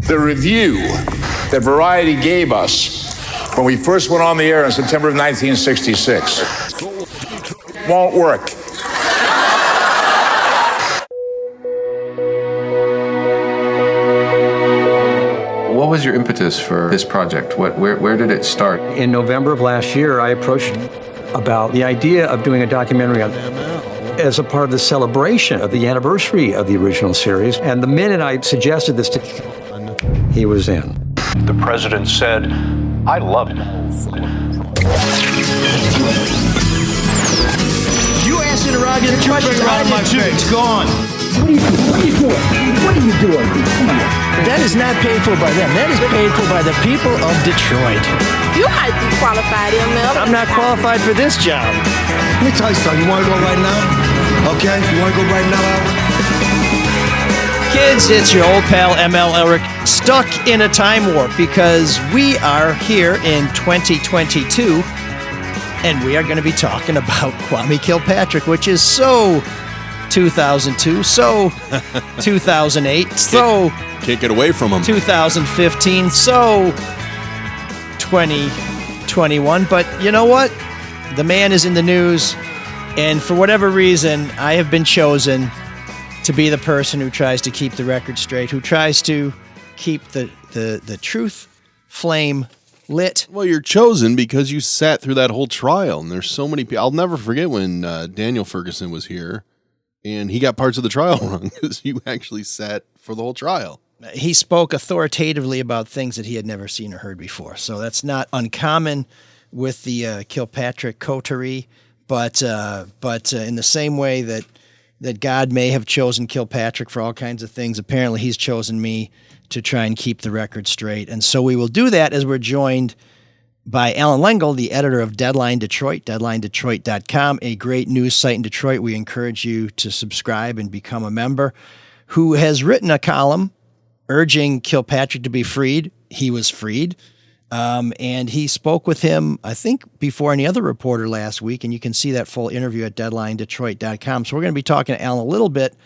The review that Variety gave us when we first went on the air in September of 1966 won't work. What was your impetus for this project? Where did it start? In November of last year, I approached about the idea of doing a documentary as a part of the celebration of the anniversary of the original series. And the minute I suggested this to him, he was in. The president said, I love it. You asked interrogative question around my face. It's gone. What are you doing? What are you doing? That is not paid for by them. That is paid for by the people of Detroit. You might be qualified, ML. I'm not qualified for this job. Let me tell you something. You want to go right now? Okay? You want to go right now, Al? Kids, it's your old pal ML Elric, stuck in a time warp because we are here in 2022 and we are going to be talking about Kwame Kilpatrick, which is so 2002, so 2008, so can't get away from him. 2015, so 2021. But you know what? The man is in the news, and for whatever reason, I have been chosen to be the person who tries to keep the record straight, who tries to keep the truth flame lit. Well, you're chosen because you sat through that whole trial, and there's so many people. I'll never forget when Daniel Ferguson was here, and he got parts of the trial wrong because you actually sat for the whole trial. He spoke authoritatively about things that he had never seen or heard before, so that's not uncommon with the Kilpatrick coterie, but in the same way that God may have chosen Kilpatrick for all kinds of things, apparently he's chosen me to try and keep the record straight. And so we will do that as we're joined by Allan Lengel, the editor of Deadline Detroit, deadlinedetroit.com, a great news site in Detroit. We encourage you to subscribe and become a member, who has written a column urging Kilpatrick to be freed. He was freed. And he spoke with him, I think, before any other reporter last week, and you can see that full interview at deadlinedetroit.com. So we're going to be talking to Allan a little bit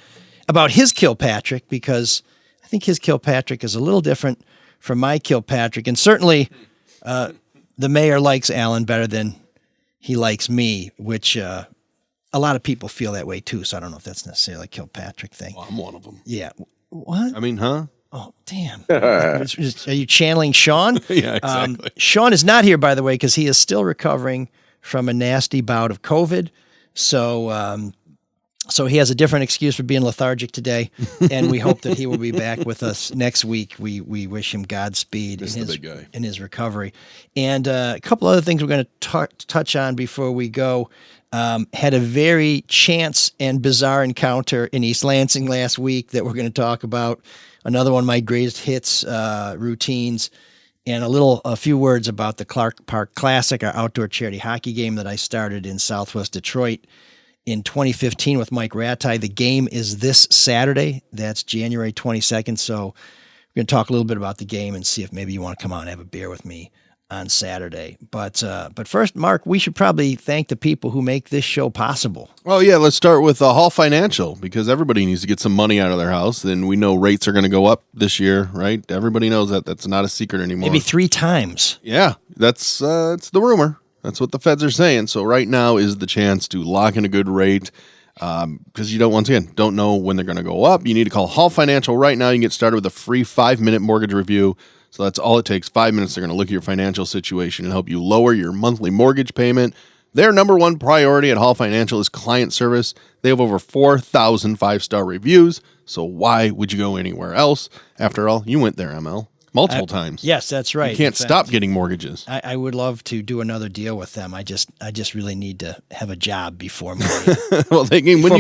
about his Kilpatrick, because I think his Kilpatrick is a little different from my Kilpatrick, and certainly the mayor likes Allan better than he likes me, which a lot of people feel that way too, so I don't know if that's necessarily a Kilpatrick thing. Well, I'm one of them. Yeah. What? I mean, huh? Oh, damn. Are you channeling Shawn? Yeah, exactly. Shawn is not here, by the way, because he is still recovering from a nasty bout of COVID. So he has a different excuse for being lethargic today, and we hope that he will be back with us next week. We wish him Godspeed in his recovery. And a couple other things we're going to touch on before we go. Had a very chance and bizarre encounter in East Lansing last week that we're going to talk about. Another one of my greatest hits routines, and a few words about the Clark Park Classic, our outdoor charity hockey game that I started in Southwest Detroit in 2015 with Mike Rattay. The game is this Saturday. That's January 22nd. So we're going to talk a little bit about the game and see if maybe you want to come out and have a beer with me on Saturday. But first, Marc, we should probably thank the people who make this show possible. Oh, yeah. Let's start with Hall Financial, because everybody needs to get some money out of their house. And we know rates are going to go up this year, right? Everybody knows that. That's not a secret anymore. Maybe 3 times. Yeah, that's the rumor. That's what the feds are saying. So right now is the chance to lock in a good rate, because you don't know when they're going to go up. You need to call Hall Financial right now. You can get started with a free 5-minute mortgage review. So that's all it takes. 5 minutes. They're going to look at your financial situation and help you lower your monthly mortgage payment. Their number one priority at Hall Financial is client service. They have over 4,000 5-star reviews. So why would you go anywhere else? After all, you went there, ML. Multiple times. Yes, that's right. You can't stop getting mortgages. I would love to do another deal with them. I just really need to have a job before my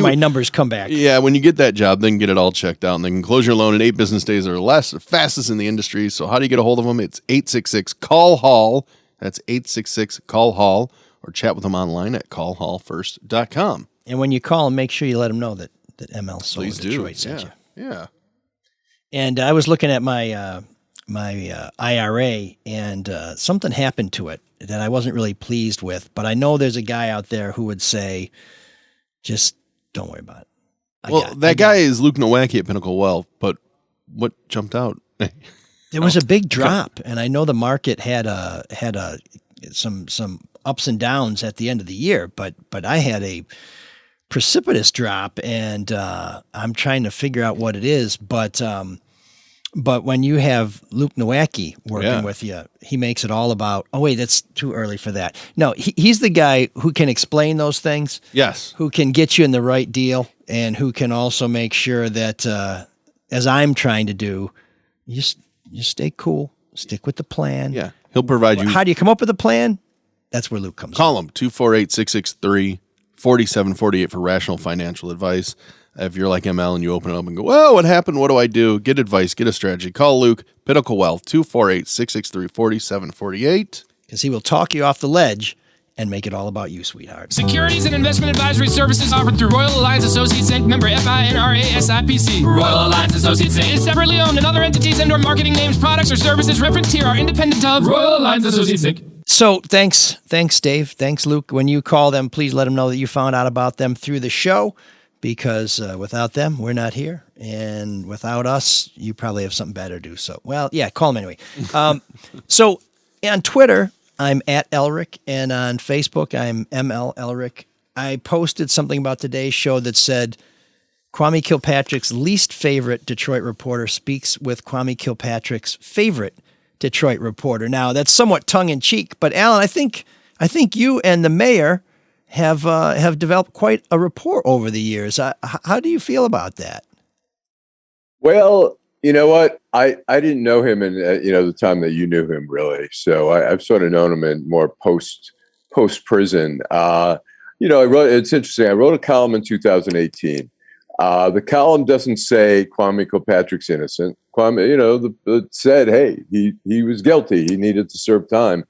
my numbers come back. Yeah, when you get that job, then get it all checked out, and they can close your loan in 8 business days or less, the fastest in the industry. So how do you get a hold of them? It's 866-CALL-HALL. That's 866-CALL-HALL, or chat with them online at callhallfirst.com. And when you call them, make sure you let them know that ML Solar Detroit sent you. Yeah. And I was looking at my IRA, and something happened to it that I wasn't really pleased with. But I know there's a guy out there who would say, just don't worry about it. That guy is Luke Nowacki at Pinnacle Wealth, but what jumped out? There was a big drop, and I know the market had some ups and downs at the end of the year, but I had a precipitous drop, and I'm trying to figure out what it is. But when you have Luke Nowacki working with you, he makes it all about. Oh wait, that's too early for that. No, he's the guy who can explain those things. Yes, who can get you in the right deal, and who can also make sure that, as I'm trying to do, you stay cool, stick with the plan. Yeah, he'll provide you. How do you come up with a plan? That's where Luke comes in. Call him 248-663-4748 for rational financial advice. If you're like ML and you open it up and go, well, what happened? What do I do? Get advice, get a strategy. Call Luke, Pinnacle Wealth, 248-663-4748. Because he will talk you off the ledge and make it all about you, sweetheart. Securities and investment advisory services offered through Royal Alliance Associates Inc., member FINRA SIPC. Royal Alliance Associates Inc. is separately owned, and other entities and/or marketing names, products, or services referenced here are independent of Royal Alliance Associates Inc. So thanks, Dave. Thanks, Luke. When you call them, please let them know that you found out about them through the show, because without them, we're not here. And without us, you probably have something better to do. So, well, yeah, call them anyway. So on Twitter, I'm at Elric, and on Facebook, I'm ML Elric. I posted something about today's show that said, Kwame Kilpatrick's least favorite Detroit reporter speaks with Kwame Kilpatrick's favorite Detroit reporter. Now, that's somewhat tongue-in-cheek, but Allan, I think you and the mayor have developed quite a rapport over the years. How do you feel about that? Well, you know what? I didn't know him in the time that you knew him, really. So I've sort of known him in more post prison. It's interesting. I wrote a column in 2018. The column doesn't say Kwame Kilpatrick's innocent. Kwame, it said, hey, he was guilty. He needed to serve time.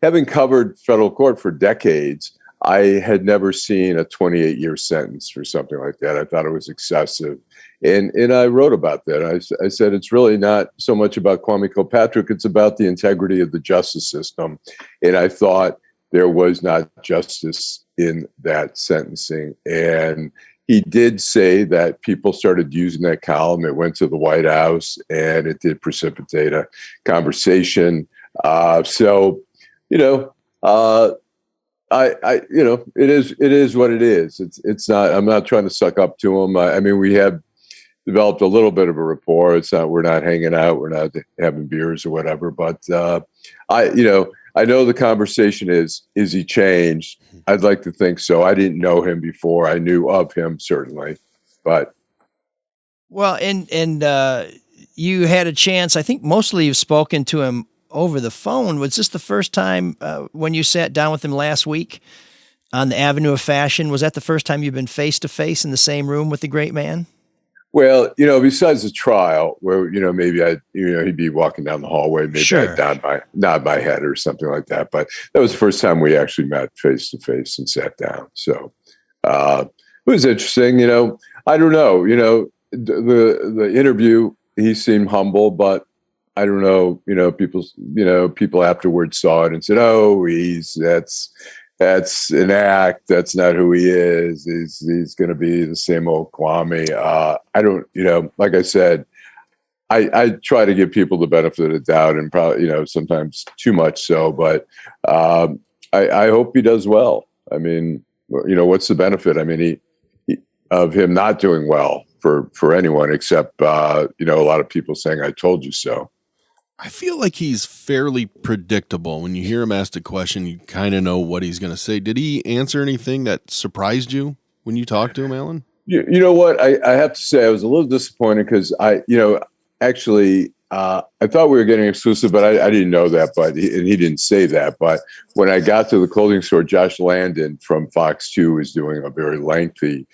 Having covered federal court for decades, I had never seen a 28-year sentence for something like that. I thought it was excessive. And I wrote about that. I said, it's really not so much about Kwame Kilpatrick. It's about the integrity of the justice system. And I thought there was not justice in that sentencing. And he did say that people started using that column. It went to the White House, and it did precipitate a conversation. It is what it is. It's not. I'm not trying to suck up to him. We have developed a little bit of a rapport. It's not. We're not hanging out. We're not having beers or whatever. But I know the conversation is he changed? I'd like to think so. I didn't know him before. I knew of him, certainly. But well, and you had a chance. I think mostly you've spoken to him over the phone. Was this the first time when you sat down with him last week on the Avenue of Fashion? Was that the first time you've been face to face in the same room with the great man? Well, besides the trial, where maybe he'd be walking down the hallway, maybe sure. I'd nod my head or something like that. But that was the first time we actually met face to face and sat down. So it was interesting. I don't know. The interview, he seemed humble, but I don't know. People afterwards saw it and said, "Oh, that's an act. That's not who he is. He's going to be the same old Kwame." I don't, like I said, I try to give people the benefit of the doubt, and probably, sometimes too much so, but I hope he does well. What's the benefit? Of him not doing well for anyone except, a lot of people saying, "I told you so." I feel like he's fairly predictable. When you hear him ask a question, you kind of know what he's going to say. Did he answer anything that surprised you when you talked to him, Allan? You know what? I have to say I was a little disappointed because I thought we were getting exclusive, but I didn't know that. But he didn't say that. But when I got to the clothing store, Josh Landon from Fox 2 was doing a very lengthy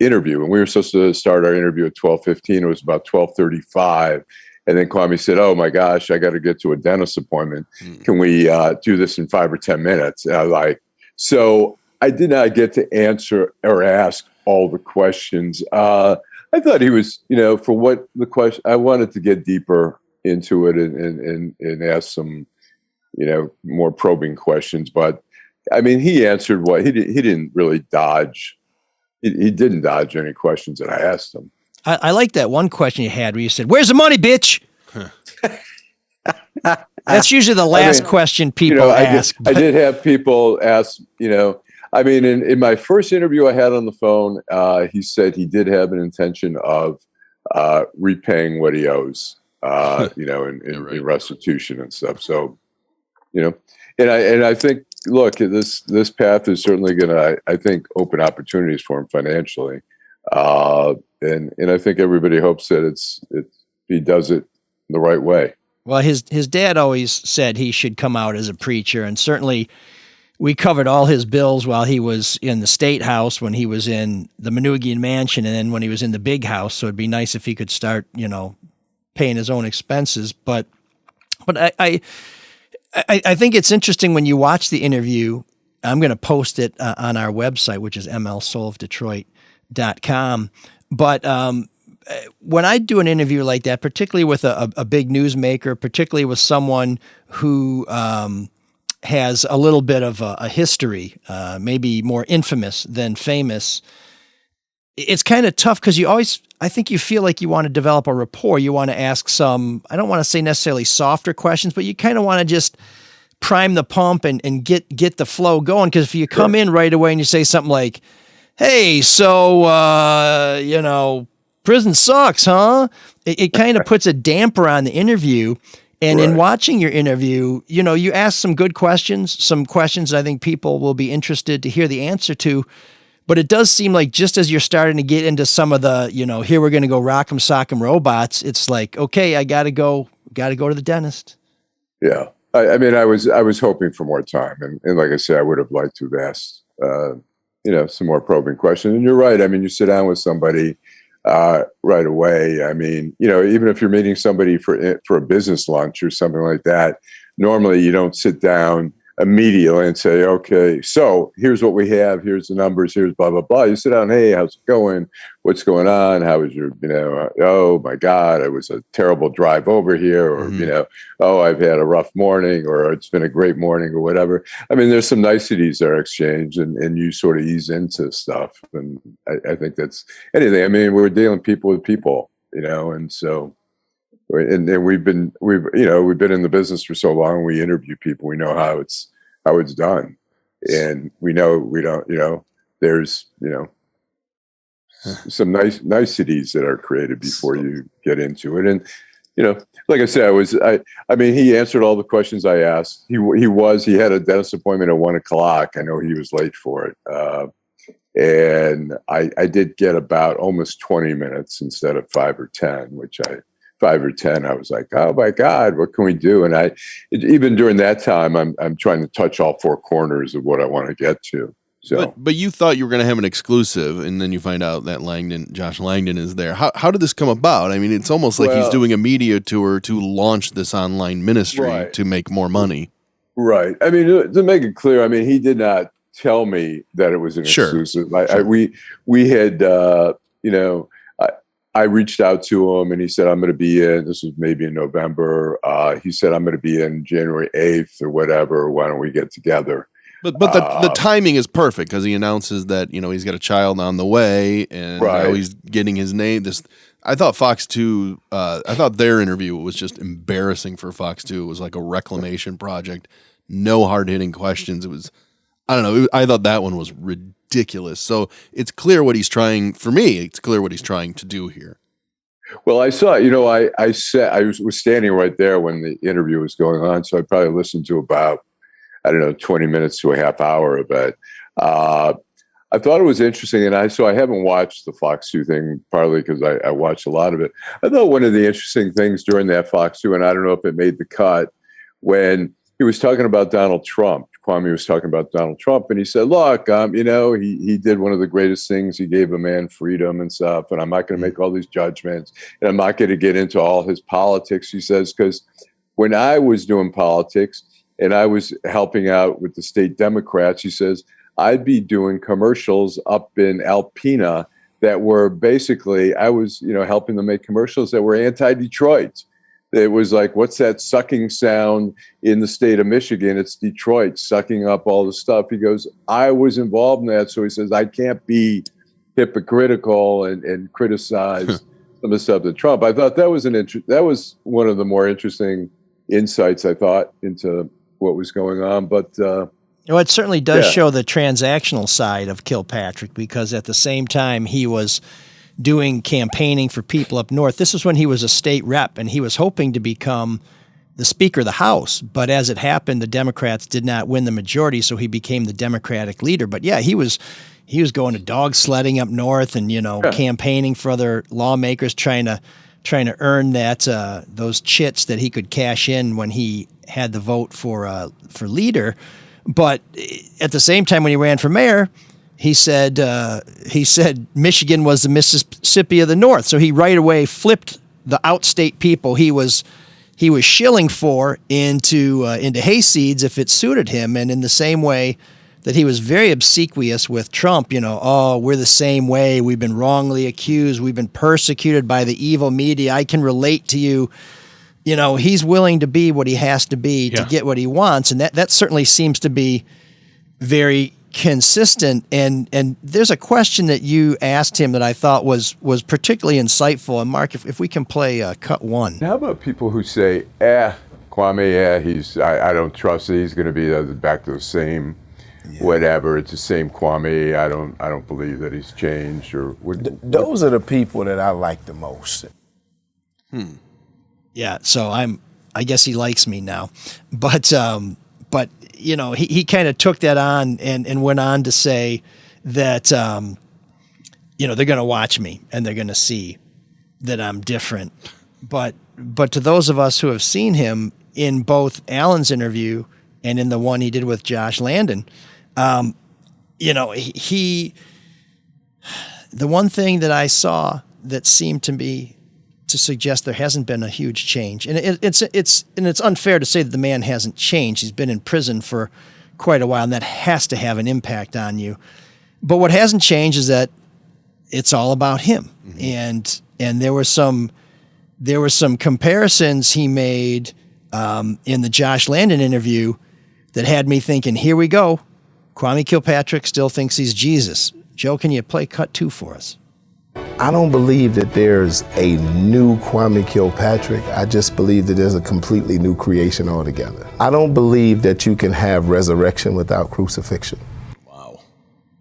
interview, and we were supposed to start our interview at 12:15. It was about 12:35. And then Kwame said, "Oh my gosh, I got to get to a dentist appointment. Can we do this in 5 or 10 minutes?" And I was like, so I did not get to answer or ask all the questions. I thought he was, for what the question, I wanted to get deeper into it and ask some, more probing questions. But he answered what he didn't really dodge. He didn't dodge any questions that I asked him. I like that one question you had where you said, "Where's the money, bitch?" That's usually the last question people ask. I did have people ask, I mean, in my first interview I had on the phone, he said he did have an intention of repaying what he owes, in restitution and stuff. So, and I think, look, this path is certainly going to, I think, open opportunities for him financially. And I think everybody hopes that he does it the right way. Well, his dad always said he should come out as a preacher, and certainly we covered all his bills while he was in the State House, when he was in the Manoogian Mansion, and then when he was in the big house. So it'd be nice if he could start, paying his own expenses. But I think it's interesting when you watch the interview. I'm going to post it on our website, which is mlsoulofdetroit.com. But when I do an interview like that, particularly with a big newsmaker, particularly with someone who has a little bit of a history, maybe more infamous than famous, it's kind of tough because I think you feel like you want to develop a rapport. You want to ask some, I don't want to say necessarily softer questions, but you kind of want to just prime the pump and get the flow going. Because if you come in right away and you say something like, hey, so, prison sucks, huh? It kind of puts a damper on the interview. And in watching your interview, you ask some good questions, some questions I think people will be interested to hear the answer to. But it does seem like just as you're starting to get into some of the, here we're going to go rock'em sock'em robots, it's like, okay, I got to go to the dentist. Yeah. I mean, I was hoping for more time. And like I said, I would have liked to have asked, some more probing questions. And you're right. I mean, you sit down with somebody right away. I mean, even if you're meeting somebody for a business lunch or something like that, normally you don't sit down immediately and say, okay, so here's what we have, here's the numbers, here's blah, blah, blah. You sit down, hey, how's it going? What's going on? How was your, oh my God, it was a terrible drive over here, or, oh, I've had a rough morning, or it's been a great morning, or whatever. I mean, there's some niceties that are exchanged, and you sort of ease into stuff. And I think that's anything. I mean, we're dealing people with people, and so, and we've been in the business for so long. We interview people. We know how it's done, and we don't. There's some niceties that are created before you get into it. And like I said, I mean, he answered all the questions I asked. He had a dentist appointment at 1:00. I know he was late for it, and I did get about almost 20 minutes instead of 5 or 10, which 5 or 10, I was like, oh my God, what can we do? And even during that time, I'm trying to touch all four corners of what I want to get to. So, but you thought you were going to have an exclusive, and then you find out that Josh Langdon is there. How did this come about? I mean, it's almost like he's doing a media tour to launch this online ministry to make more money. Right. I mean, to make it clear, I mean, he did not tell me that it was an exclusive. We had, I reached out to him, and he said, I'm going to be in, this was maybe in November. He said, I'm going to be in January 8th or whatever. Why don't we get together? But the timing is perfect, because he announces that, he's got a child on the way, and now he's getting his name. I thought Fox 2, I thought their interview was just embarrassing for Fox 2. It was like a reclamation project. No hard-hitting questions. It was, I don't know. I thought that one was ridiculous. So it's clear what he's trying, for me, it's clear what he's trying to do here. Well, I saw, I was standing right there when the interview was going on, so I probably listened to about, 20 minutes to a half hour of it. I thought it was interesting, and I haven't watched the Fox 2 thing, partly because I watched a lot of it. I thought one of the interesting things during that Fox 2, and I don't know if it made the cut, when he was talking about Donald Trump. Kwame was talking about Donald Trump, and he said, look, he did one of the greatest things. He gave a man freedom and stuff, and I'm not going to make all these judgments, and I'm not going to get into all his politics, he says, because when I was doing politics and I was helping out with the state Democrats, he says, I'd be doing commercials up in Alpena that were basically, I was, helping them make commercials that were anti-Detroit. It was like, what's that sucking sound in the state of Michigan? It's Detroit sucking up all the stuff. He goes, I was involved in that. So he says, I can't be hypocritical and criticize some of the stuff to Trump. I thought that was that was one of the more interesting insights, I thought, into what was going on. But well, it certainly does show the transactional side of Kilpatrick, because at the same time he was doing campaigning for people up north. This is when he was a state rep, and he was hoping to become the Speaker of the House. But as it happened, the Democrats did not win the majority, so he became the Democratic leader. But yeah, he was going to dog sledding up north and, campaigning for other lawmakers, trying to earn that those chits that he could cash in when he had the vote for leader. But at the same time, when he ran for mayor, he said Michigan was the Mississippi of the North. So he right away flipped the outstate people he was shilling for into hayseeds if it suited him. And in the same way that he was very obsequious with Trump, we're the same way. We've been wrongly accused. We've been persecuted by the evil media. I can relate to you. He's willing to be what he has to be to get what he wants. And that certainly seems to be very consistent. And there's a question that you asked him that I thought was particularly insightful. And Mark, if we can play cut one. How about people who say, Kwame, I don't trust it. He's going to be back to the same whatever. It's the same Kwame. I don't believe that he's changed. Those are the people that I like the most. Yeah, so I guess he likes me now. But he kind of took that on and went on to say that, they're going to watch me and they're going to see that I'm different. But to those of us who have seen him in both Allan's interview and in the one he did with Josh Landon, the one thing that I saw that seemed to me to suggest there hasn't been a huge change. And it's unfair to say that the man hasn't changed. He's been in prison for quite a while, and that has to have an impact on you. But what hasn't changed is that it's all about him. Mm-hmm. And there were some comparisons he made in the Josh Landon interview that had me thinking, here we go. Kwame Kilpatrick still thinks he's Jesus. Joe, can you play cut 2 for us? I don't believe that there's a new Kwame Kilpatrick. I just believe that there's a completely new creation altogether. I don't believe that you can have resurrection without crucifixion. Wow.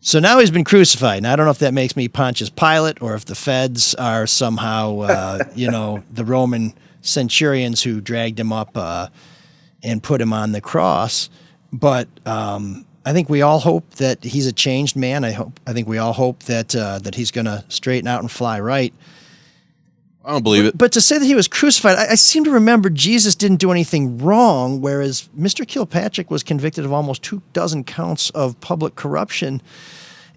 So now he's been crucified. And I don't know if that makes me Pontius Pilate or if the feds are somehow, the Roman centurions who dragged him up and put him on the cross. But I think we all hope that he's a changed man. I think we all hope that he's going to straighten out and fly right. I don't believe it. But to say that he was crucified, I seem to remember Jesus didn't do anything wrong, whereas Mr. Kilpatrick was convicted of almost 24 counts of public corruption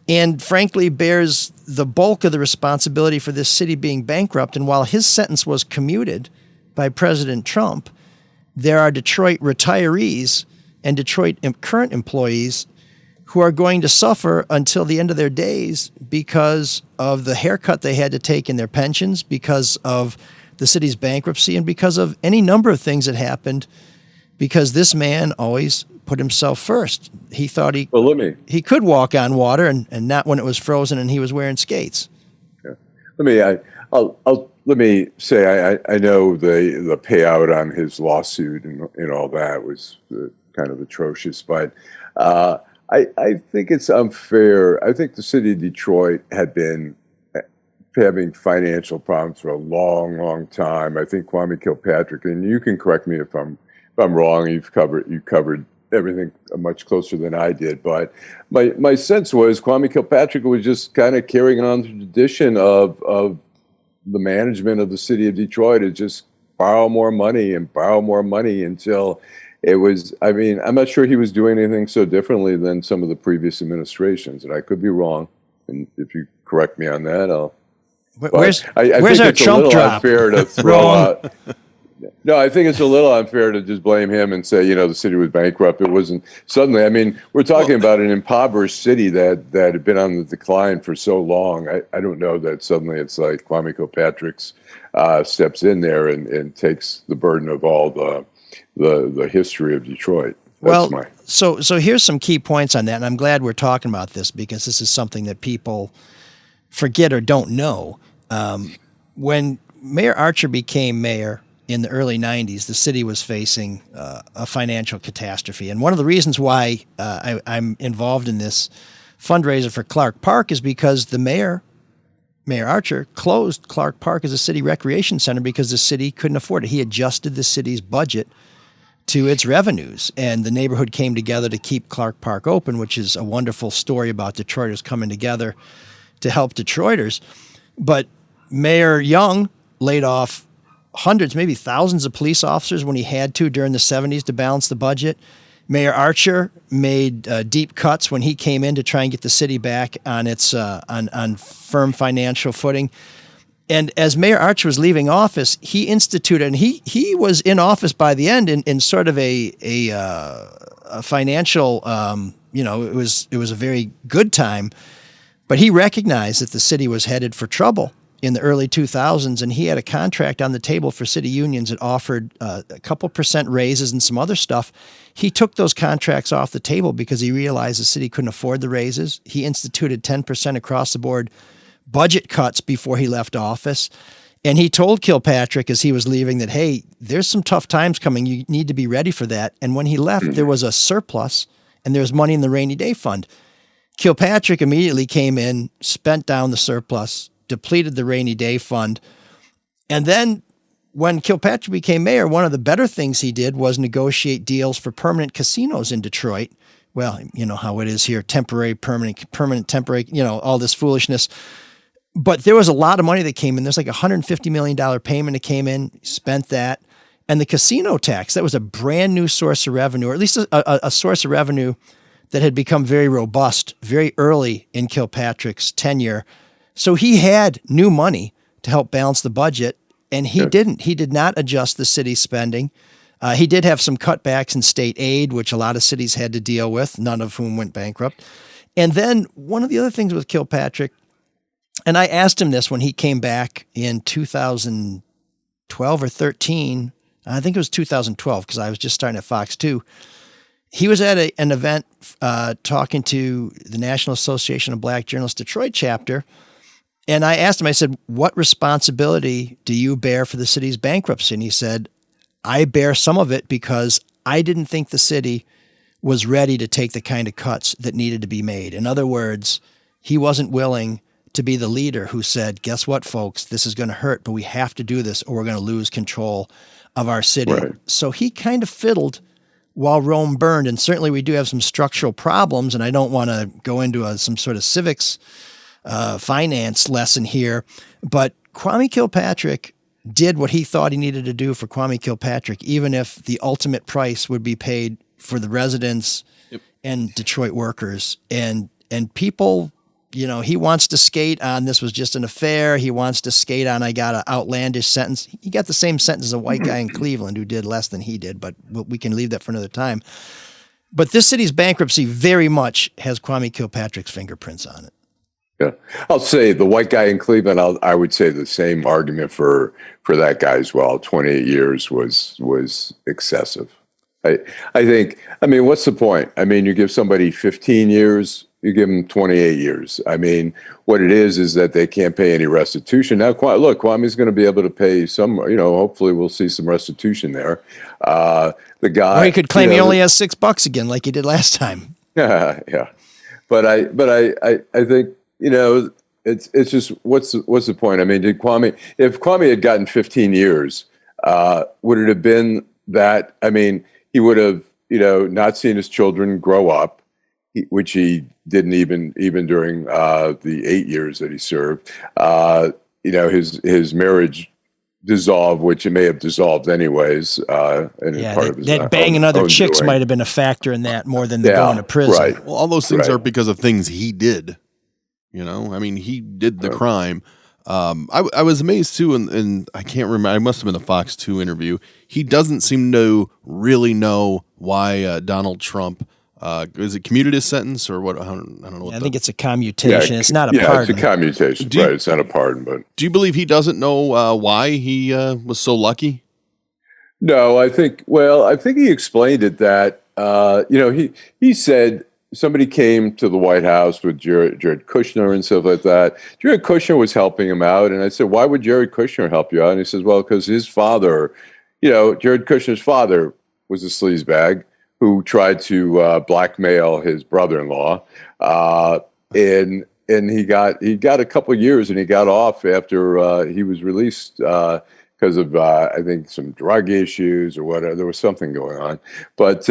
and frankly bears the bulk of the responsibility for this city being bankrupt. And while his sentence was commuted by President Trump, there are Detroit retirees and Detroit current employees who are going to suffer until the end of their days because of the haircut they had to take in their pensions, because of the city's bankruptcy, and because of any number of things that happened, because this man always put himself first. He thought he could walk on water and not when it was frozen and he was wearing skates. Yeah. Let me say I know the payout on his lawsuit and all that was kind of atrocious, but I think it's unfair. I think the city of Detroit had been having financial problems for a long, long time. I think Kwame Kilpatrick, and you can correct me if I'm wrong. You covered everything much closer than I did, but my sense was Kwame Kilpatrick was just kind of carrying on the tradition of the management of the city of Detroit to just borrow more money until it was, I'm not sure he was doing anything so differently than some of the previous administrations, and I could be wrong. And if you correct me on that, I'll. Where's think our it's Trump a little drop? unfair to throw out. No, I think it's a little unfair to just blame him and say, the city was bankrupt. It wasn't suddenly. We're talking about an impoverished city that had been on the decline for so long. I don't know that suddenly it's like Kwame Kilpatrick's steps in there and takes the burden of all the history of Detroit. So here's some key points on that, and I'm glad we're talking about this because this is something that people forget or don't know. when Mayor Archer became mayor in the early 90s, the city was facing a financial catastrophe. And one of the reasons why I'm involved in this fundraiser for Clark Park is because the Mayor Archer, closed Clark Park as a city recreation center because the city couldn't afford it. He adjusted the city's budget to its revenues, and the neighborhood came together to keep Clark Park open, which is a wonderful story about Detroiters coming together to help Detroiters. But Mayor Young laid off hundreds, maybe thousands of police officers when he had to during the 70s to balance the budget. Mayor Archer made deep cuts when he came in to try and get the city back on its on firm financial footing. And as Mayor Archer was leaving office, he instituted, and he was in office by the end in sort of a financial, it was a very good time, but he recognized that the city was headed for trouble in the early 2000s, and he had a contract on the table for city unions that offered a couple percent raises and some other stuff. He took those contracts off the table because he realized the city couldn't afford the raises. He instituted 10% across the board budget cuts before he left office. And he told Kilpatrick as he was leaving that, hey, there's some tough times coming. You need to be ready for that. And when he left, there was a surplus and there was money in the rainy day fund. Kilpatrick immediately came in, spent down the surplus, depleted the rainy day fund. And then when Kilpatrick became mayor, one of the better things he did was negotiate deals for permanent casinos in Detroit. Well, you know how it is here, temporary, permanent, temporary, all this foolishness. But there was a lot of money that came in. There's like a $150 million payment that came in, spent that. And the casino tax, that was a brand new source of revenue, or at least a source of revenue that had become very robust very early in Kilpatrick's tenure. So he had new money to help balance the budget, and he didn't. He did not adjust the city's spending. He did have some cutbacks in state aid, which a lot of cities had to deal with, none of whom went bankrupt. And then one of the other things with Kilpatrick, and I asked him this when he came back in 2012 or 13, I think it was 2012 because I was just starting at Fox 2. He was at an event talking to the National Association of Black Journalists Detroit chapter, and I asked him, I said, what responsibility do you bear for the city's bankruptcy? And he said, I bear some of it because I didn't think the city was ready to take the kind of cuts that needed to be made. In other words, he wasn't willing to be the leader who said, guess what, folks, this is going to hurt, but we have to do this or we're going to lose control of our city. Right. So he kind of fiddled while Rome burned. And certainly we do have some structural problems, and I don't want to go into some sort of civics finance lesson here, but Kwame Kilpatrick did what he thought he needed to do for Kwame Kilpatrick, even if the ultimate price would be paid for the residents and Detroit workers. And people, he wants to skate on this was just an affair. He wants to skate on I got an outlandish sentence. He got the same sentence as a white guy in Cleveland who did less than he did, but we can leave that for another time. But this city's bankruptcy very much has Kwame Kilpatrick's fingerprints on it. Yeah, I'll say the white guy in Cleveland. I would say the same argument for that guy as well. 28 years was excessive. I think. I mean, what's the point? I mean, you give somebody 15 years, you give them 28 years. I mean, what it is that they can't pay any restitution. Now, look, Kwame's going to be able to pay some. Hopefully, we'll see some restitution there. The guy, or he could claim he only has $6 again, like he did last time. Yeah. But I think. It's just what's the point? I mean, if Kwame had gotten 15 years, would it have been that? I mean, he would have, not seen his children grow up, which he didn't even during the 8 years that he served. His marriage dissolved, which it may have dissolved anyways. That banging other chicks might have been a factor in that more than the going to prison. Right. Well, all those things are because of things he did. I mean, he did the crime. I was amazed too, and I can't remember. I must have been a Fox 2 interview. He doesn't seem to really know why Donald Trump is it commuted his sentence or what? I don't know. I think it's a commutation. It's not a pardon. It's a commutation, right? It's not a pardon. But do you believe he doesn't know why he was so lucky? No, I think he explained it that he said somebody came to the White House with Jared Kushner and stuff like that. Jared Kushner was helping him out. And I said, why would Jared Kushner help you out? And he says, well, because his father, Jared Kushner's father was a sleazebag who tried to blackmail his brother-in-law. And he got a couple of years, and he got off after he was released because of, I think, some drug issues or whatever. There was something going on. But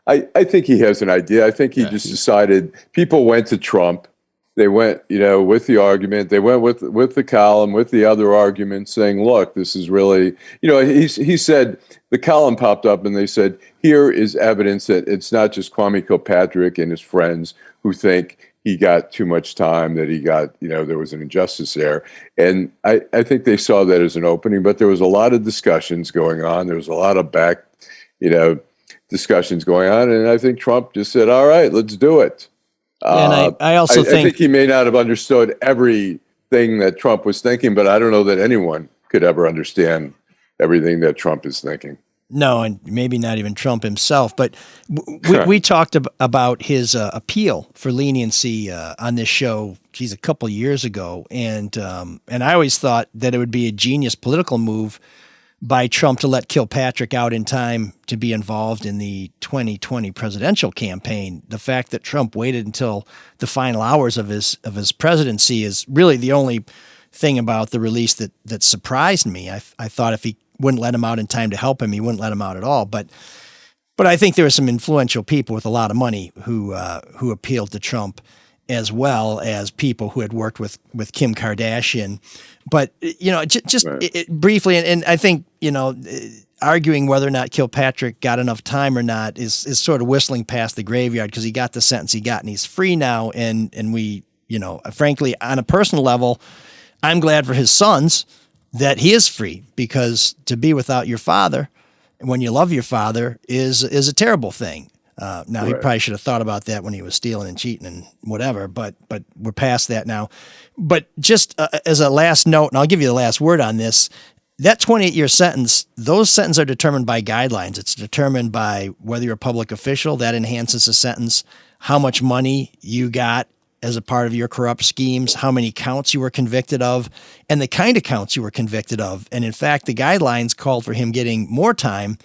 I think he has an idea. I think he just decided people went to Trump. They went, with the argument. They went with the column, with the other arguments, saying, look, this is really, he said, the column popped up and they said, here is evidence that it's not just Kwame Kilpatrick and his friends who think he got too much time, that he got, there was an injustice there. And I think they saw that as an opening, but there was a lot of discussions going on. There was a lot of discussions going on. And I think Trump just said, all right, let's do it. And I also think, I think he may not have understood everything that Trump was thinking, but I don't know that anyone could ever understand everything that Trump is thinking. No, and maybe not even Trump himself. But we talked about his appeal for leniency on this show, a couple of years ago. And I always thought that it would be a genius political move by Trump to let Kilpatrick out in time to be involved in the 2020 presidential campaign. The fact that Trump waited until the final hours of his presidency is really the only thing about the release that surprised me. I thought if he wouldn't let him out in time to help him, he wouldn't let him out at all. But I think there were some influential people with a lot of money who appealed to Trump, as well as people who had worked with Kim Kardashian. But, briefly, and I think, arguing whether or not Kilpatrick got enough time or not is sort of whistling past the graveyard, because he got the sentence he got and he's free now. And we, frankly, on a personal level, I'm glad for his sons that he is free, because to be without your father when you love your father is a terrible thing. Now, he probably should have thought about that when he was stealing and cheating and whatever, but we're past that now. But just as a last note, and I'll give you the last word on this, that 28-year sentence, those sentences are determined by guidelines. It's determined by whether you're a public official. That enhances the sentence. How much money you got as a part of your corrupt schemes, how many counts you were convicted of, and the kind of counts you were convicted of. And in fact, the guidelines called for him getting more time.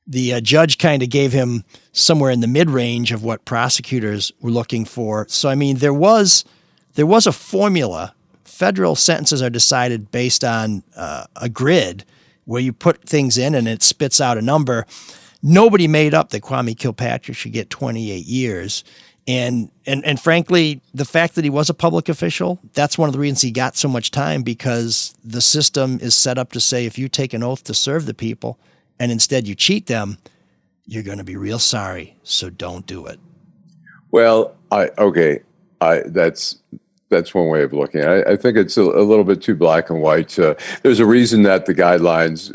The judge kind of gave him somewhere in the mid-range of what prosecutors were looking for. So, I mean, there was a formula. Federal sentences are decided based on a grid where you put things in and it spits out a number. Nobody made up that Kwame Kilpatrick should get 28 years. And frankly, the fact that he was a public official, that's one of the reasons he got so much time, because the system is set up to say if you take an oath to serve the people and instead you cheat them, you're going to be real sorry. So don't do it. Well, that's one way of looking at it. I think it's a little bit too black and white. There's a reason that the guidelines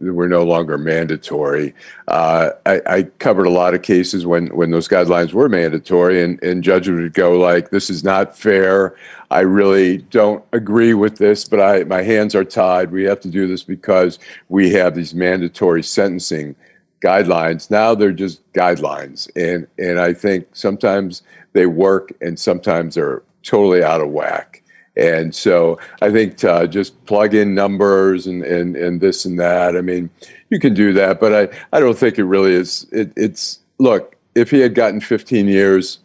were no longer mandatory. I covered a lot of cases when those guidelines were mandatory, and judges would go like, this is not fair. I really don't agree with this, but my hands are tied. We have to do this because we have these mandatory sentencing guidelines. Now they're just guidelines. And I think sometimes they work and sometimes they're totally out of whack. And so I think to just plug in numbers and this and that, I mean, you can do that, but I don't think it really is. It's look, if he had gotten 15 years,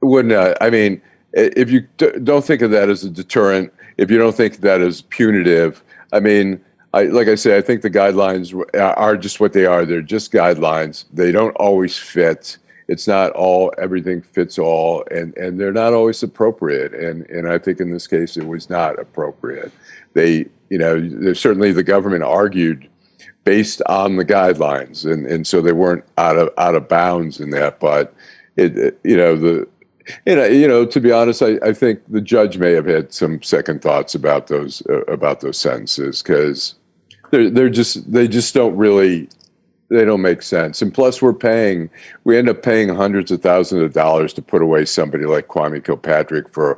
wouldn't I mean, if you don't think of that as a deterrent, if you don't think of that as punitive, I mean, like I say, I think the guidelines are just what they are. They're just guidelines. They don't always fit. It's not everything fits all, and they're not always appropriate. And I think in this case, it was not appropriate. Certainly the government argued based on the guidelines, and so they weren't out of bounds in that. But to be honest, I think the judge may have had some second thoughts about those sentences, because they just don't really. They don't make sense. And plus we end up paying hundreds of thousands of dollars to put away somebody like Kwame Kilpatrick for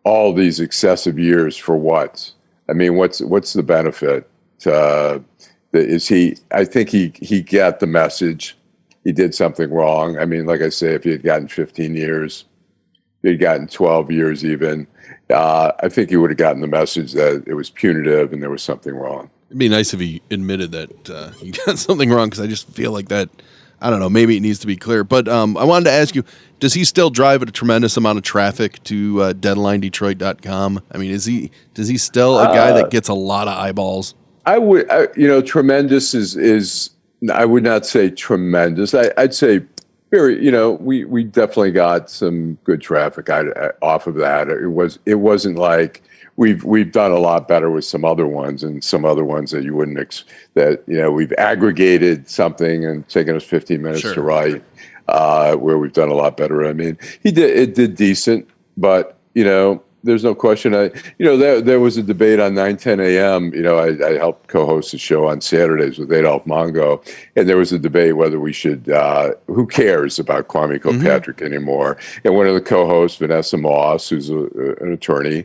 all these excessive years for what? I mean, what's the benefit? I think he got the message. he did something wrong. I mean, like I say, if he had gotten 15 years, if he had gotten 12 years even, I think he would have gotten the message that it was punitive and there was something wrong. It'd be nice if he admitted that he got something wrong, because I just feel like that, I don't know, maybe it needs to be clear. But I wanted to ask you, does he still drive a tremendous amount of traffic to DeadlineDetroit.com? I mean, does he still a guy that gets a lot of eyeballs? Tremendous is I would not say tremendous. I'd say very, we definitely got some good traffic off of that. It wasn't like we've done a lot better with some other ones, and some other ones that you wouldn't we've aggregated something and taken us 15 minutes to write, where we've done a lot better. I mean, it did decent, but there's no question. There was a debate on 910 AM. I helped co-host a show on Saturdays with Adolph Mongo, and there was a debate whether we should, who cares about Kwame Kilpatrick anymore? And one of the co-hosts, Vanessa Moss, who's an attorney,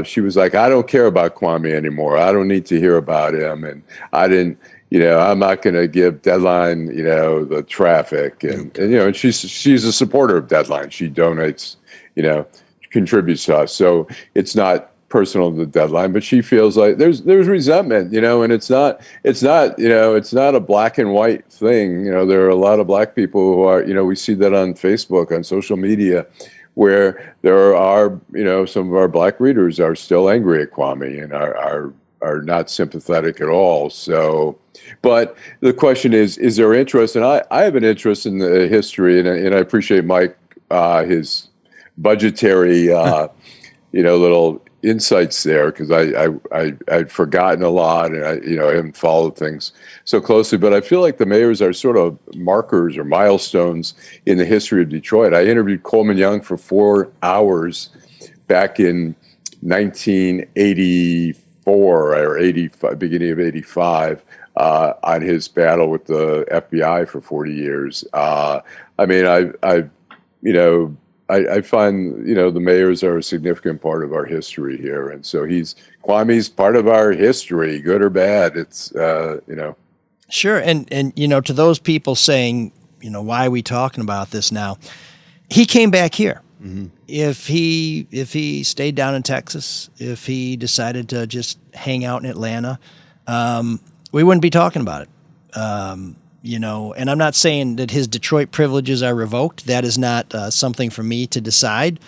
she was like, I don't care about Kwame anymore. I don't need to hear about him. And I'm not going to give Deadline, the traffic. And she's a supporter of Deadline. She donates, contributes to us. So it's not personal to the Deadline, but she feels like there's resentment, and it's not a black and white thing. There are a lot of black people who are, we see that on Facebook, on social media, where there are, some of our black readers are still angry at Kwame and are not sympathetic at all. So, but the question is there interest? And I have an interest in the history, and I appreciate Mike, his budgetary, little insights there, because I'd forgotten a lot, and I haven't followed things so closely. But I feel like the mayors are sort of markers or milestones in the history of Detroit. I interviewed Coleman Young for 4 hours back in 1984 or 85, beginning of 85. On his battle with the FBI for 40 years. I find, the mayors are a significant part of our history here. And so Kwame's part of our history, good or bad. It's, Sure. And to those people saying, why are we talking about this now? He came back here. Mm-hmm. If he stayed down in Texas, if he decided to just hang out in Atlanta, we wouldn't be talking about it. And I'm not saying that his Detroit privileges are revoked. That is not something for me to decide.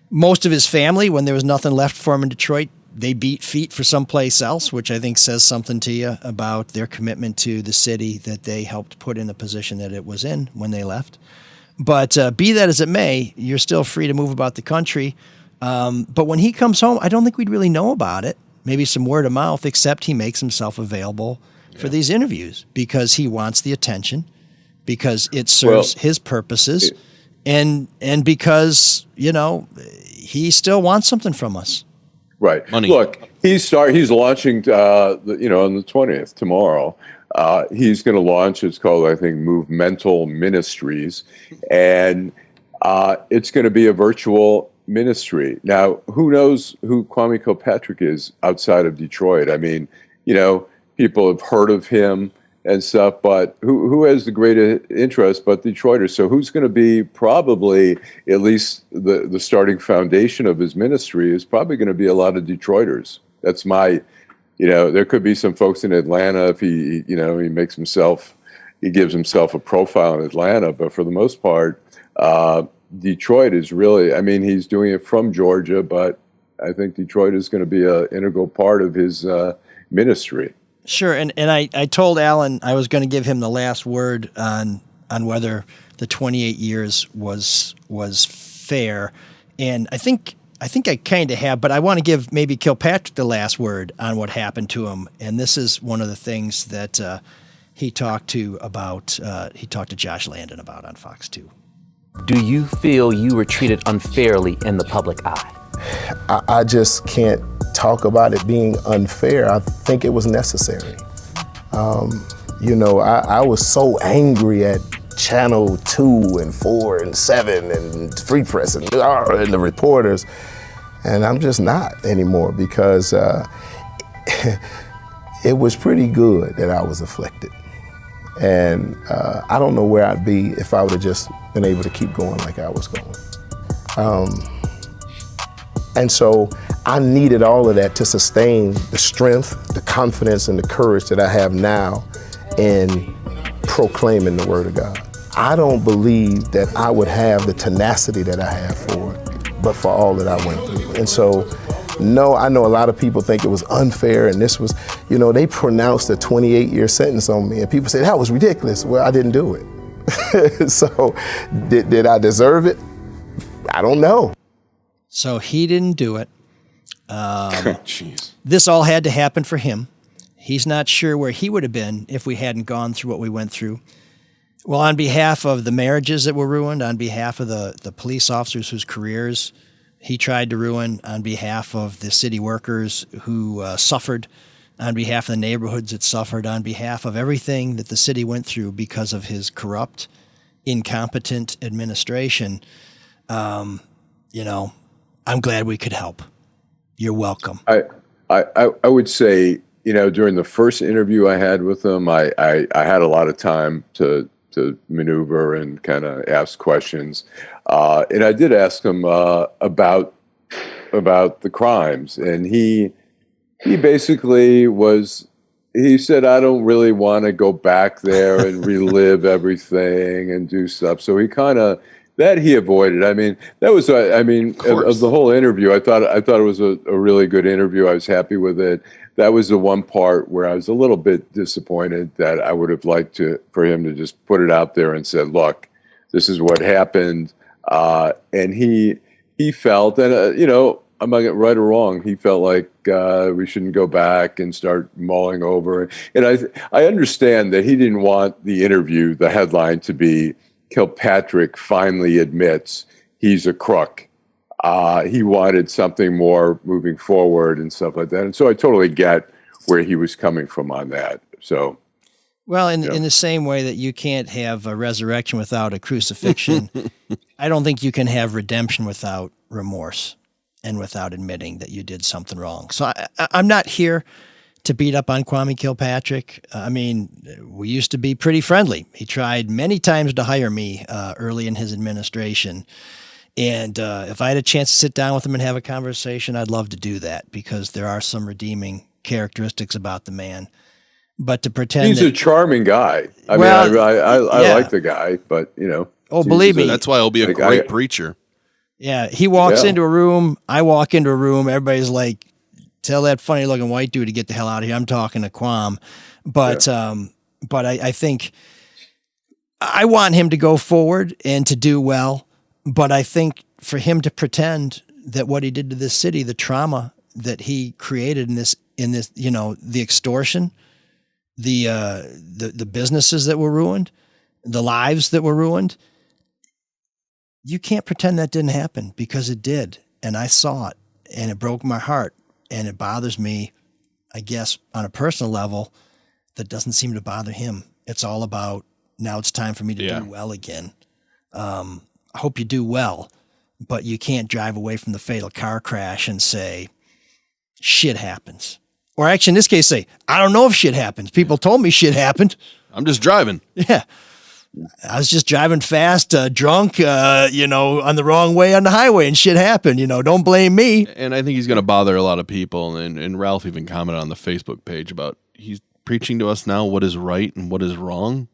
Most of his family, when there was nothing left for him in Detroit, they beat feet for someplace else, which I think says something to you about their commitment to the city that they helped put in the position that it was in when they left. But be that as it may, you're still free to move about the country. But when he comes home, I don't think we'd really know about it. Maybe some word of mouth, except he makes himself available for these interviews because he wants the attention, because it serves his purposes, and because, he still wants something from us. Right. Money. Look, he's launching, on the 20th, tomorrow. He's going to launch, it's called, I think, Movemental Ministries, and it's going to be a virtual ministry. Now, who knows who Kwame Kilpatrick is outside of Detroit? I mean, people have heard of him and stuff, but who has the greatest interest but Detroiters? So who's going to be probably, at least the starting foundation of his ministry is probably going to be a lot of Detroiters. That's my, there could be some folks in Atlanta if he gives himself a profile in Atlanta, but for the most part, Detroit is really, he's doing it from Georgia, but I think Detroit is going to be an integral part of his ministry. Sure, and I told Allan I was going to give him the last word on whether the 28 years was fair, and I think I kind of have, but I want to give maybe Kilpatrick the last word on what happened to him, and this is one of the things that he talked to Josh Landon about on Fox 2. Do you feel you were treated unfairly in the public eye? I just can't talk about it being unfair. I think it was necessary. I was so angry at Channel 2 and 4 and 7 and Free Press and the reporters, and I'm just not anymore because it was pretty good that I was afflicted. And I don't know where I'd be if I would have just been able to keep going like I was going. And so I needed all of that to sustain the strength, the confidence, and the courage that I have now in proclaiming the Word of God. I don't believe that I would have the tenacity that I have for it, but for all that I went through. And so, no, I know a lot of people think it was unfair, and this was, they pronounced a 28-year sentence on me, and people say, that was ridiculous. Well, I didn't do it. So, did I deserve it? I don't know. So he didn't do it. Jeez. This all had to happen for him. He's not sure where he would have been if we hadn't gone through what we went through. Well, on behalf of the marriages that were ruined, on behalf of the police officers whose careers he tried to ruin, on behalf of the city workers who suffered, on behalf of the neighborhoods that suffered, on behalf of everything that the city went through because of his corrupt, incompetent administration, I'm glad we could help. You're welcome. I would say, during the first interview I had with him, I had a lot of time to maneuver and kind of ask questions. And I did ask him about the crimes. And he basically he said, I don't really want to go back there and relive everything and do stuff. So he kind of, that he avoided. I mean, that was, of the whole interview, I thought it was a really good interview. I was happy with it. That was the one part where I was a little bit disappointed that I would have liked for him to just put it out there and said, look, this is what happened. And he felt, and I'm not right or wrong, he felt like we shouldn't go back and start mulling over. And I understand that he didn't want the interview, the headline, to be Kilpatrick finally admits he's a crook. He wanted something more moving forward and stuff like that. And so I totally get where he was coming from on that. So, well, in the same way that you can't have a resurrection without a crucifixion, I don't think you can have redemption without remorse and without admitting that you did something wrong. So I'm not here to beat up on Kwame Kilpatrick. We used to be pretty friendly. He tried many times to hire me early in his administration. And if I had a chance to sit down with him and have a conversation, I'd love to do that because there are some redeeming characteristics about the man. But to pretend he's a charming guy. I like the guy, but Oh, believe me, that's why he'll be a great preacher. Yeah, he walks into a room. I walk into a room. Everybody's like, "Tell that funny-looking white dude to get the hell out of here." I'm talking to Kwame, but I think I want him to go forward and to do well. But I think for him to pretend that what he did to this city, the trauma that he created in this, the extortion, the businesses that were ruined, the lives that were ruined, you can't pretend that didn't happen because it did. And I saw it and it broke my heart and it bothers me, I guess, on a personal level, that doesn't seem to bother him. It's all about, now it's time for me to do well again. I hope you do well, but you can't drive away from the fatal car crash and say, shit happens. Or actually, in this case, say, I don't know if shit happens. People told me shit happened. I'm just driving. Yeah. I was just driving fast, drunk, on the wrong way on the highway and shit happened. Don't blame me. And I think he's going to bother a lot of people. And Ralph even commented on the Facebook page about he's preaching to us now what is right and what is wrong.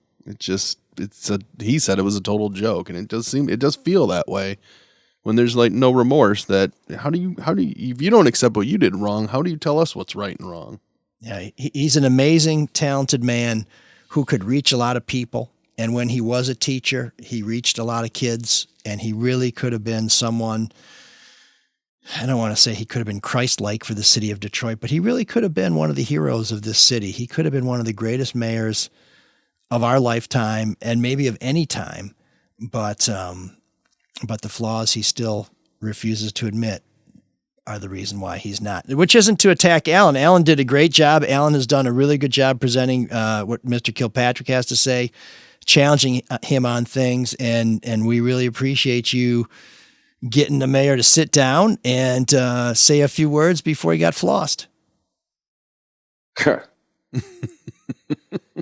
He said it was a total joke, and it does feel that way when there's like no remorse. That how do you if you don't accept what you did wrong, how do you tell us what's right and wrong? Yeah, he's an amazing, talented man who could reach a lot of people. And when he was a teacher, he reached a lot of kids, and he really could have been someone. I don't want to say he could have been Christ-like for the city of Detroit, but he really could have been one of the heroes of this city. He could have been one of the greatest mayors of our lifetime and maybe of any time, but the flaws he still refuses to admit are the reason why he's not, which isn't to attack Allan. Allan did a great job. Allan has done a really good job presenting what Mr. Kilpatrick has to say, challenging him on things, and we really appreciate you getting the mayor to sit down and say a few words before he got flossed.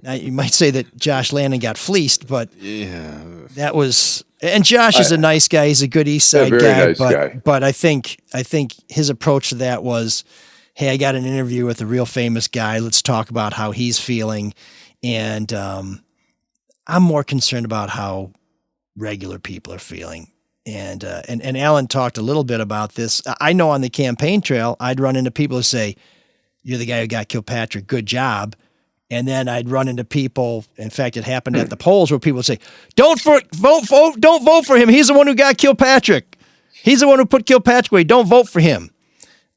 Now, you might say that Josh Landon got fleeced, but yeah, that was. And Josh is a nice guy. He's a good East Side guy. Nice guy. But I think his approach to that was, hey, I got an interview with a real famous guy. Let's talk about how he's feeling. And I'm more concerned about how regular people are feeling. And Allan talked a little bit about this. I know on the campaign trail, I'd run into people who say, you're the guy who got Kilpatrick. Good job. And then I'd run into people. In fact, it happened at the polls where people would say, don't vote for him. He's the one who got Kilpatrick. He's the one who put Kilpatrick away. Don't vote for him.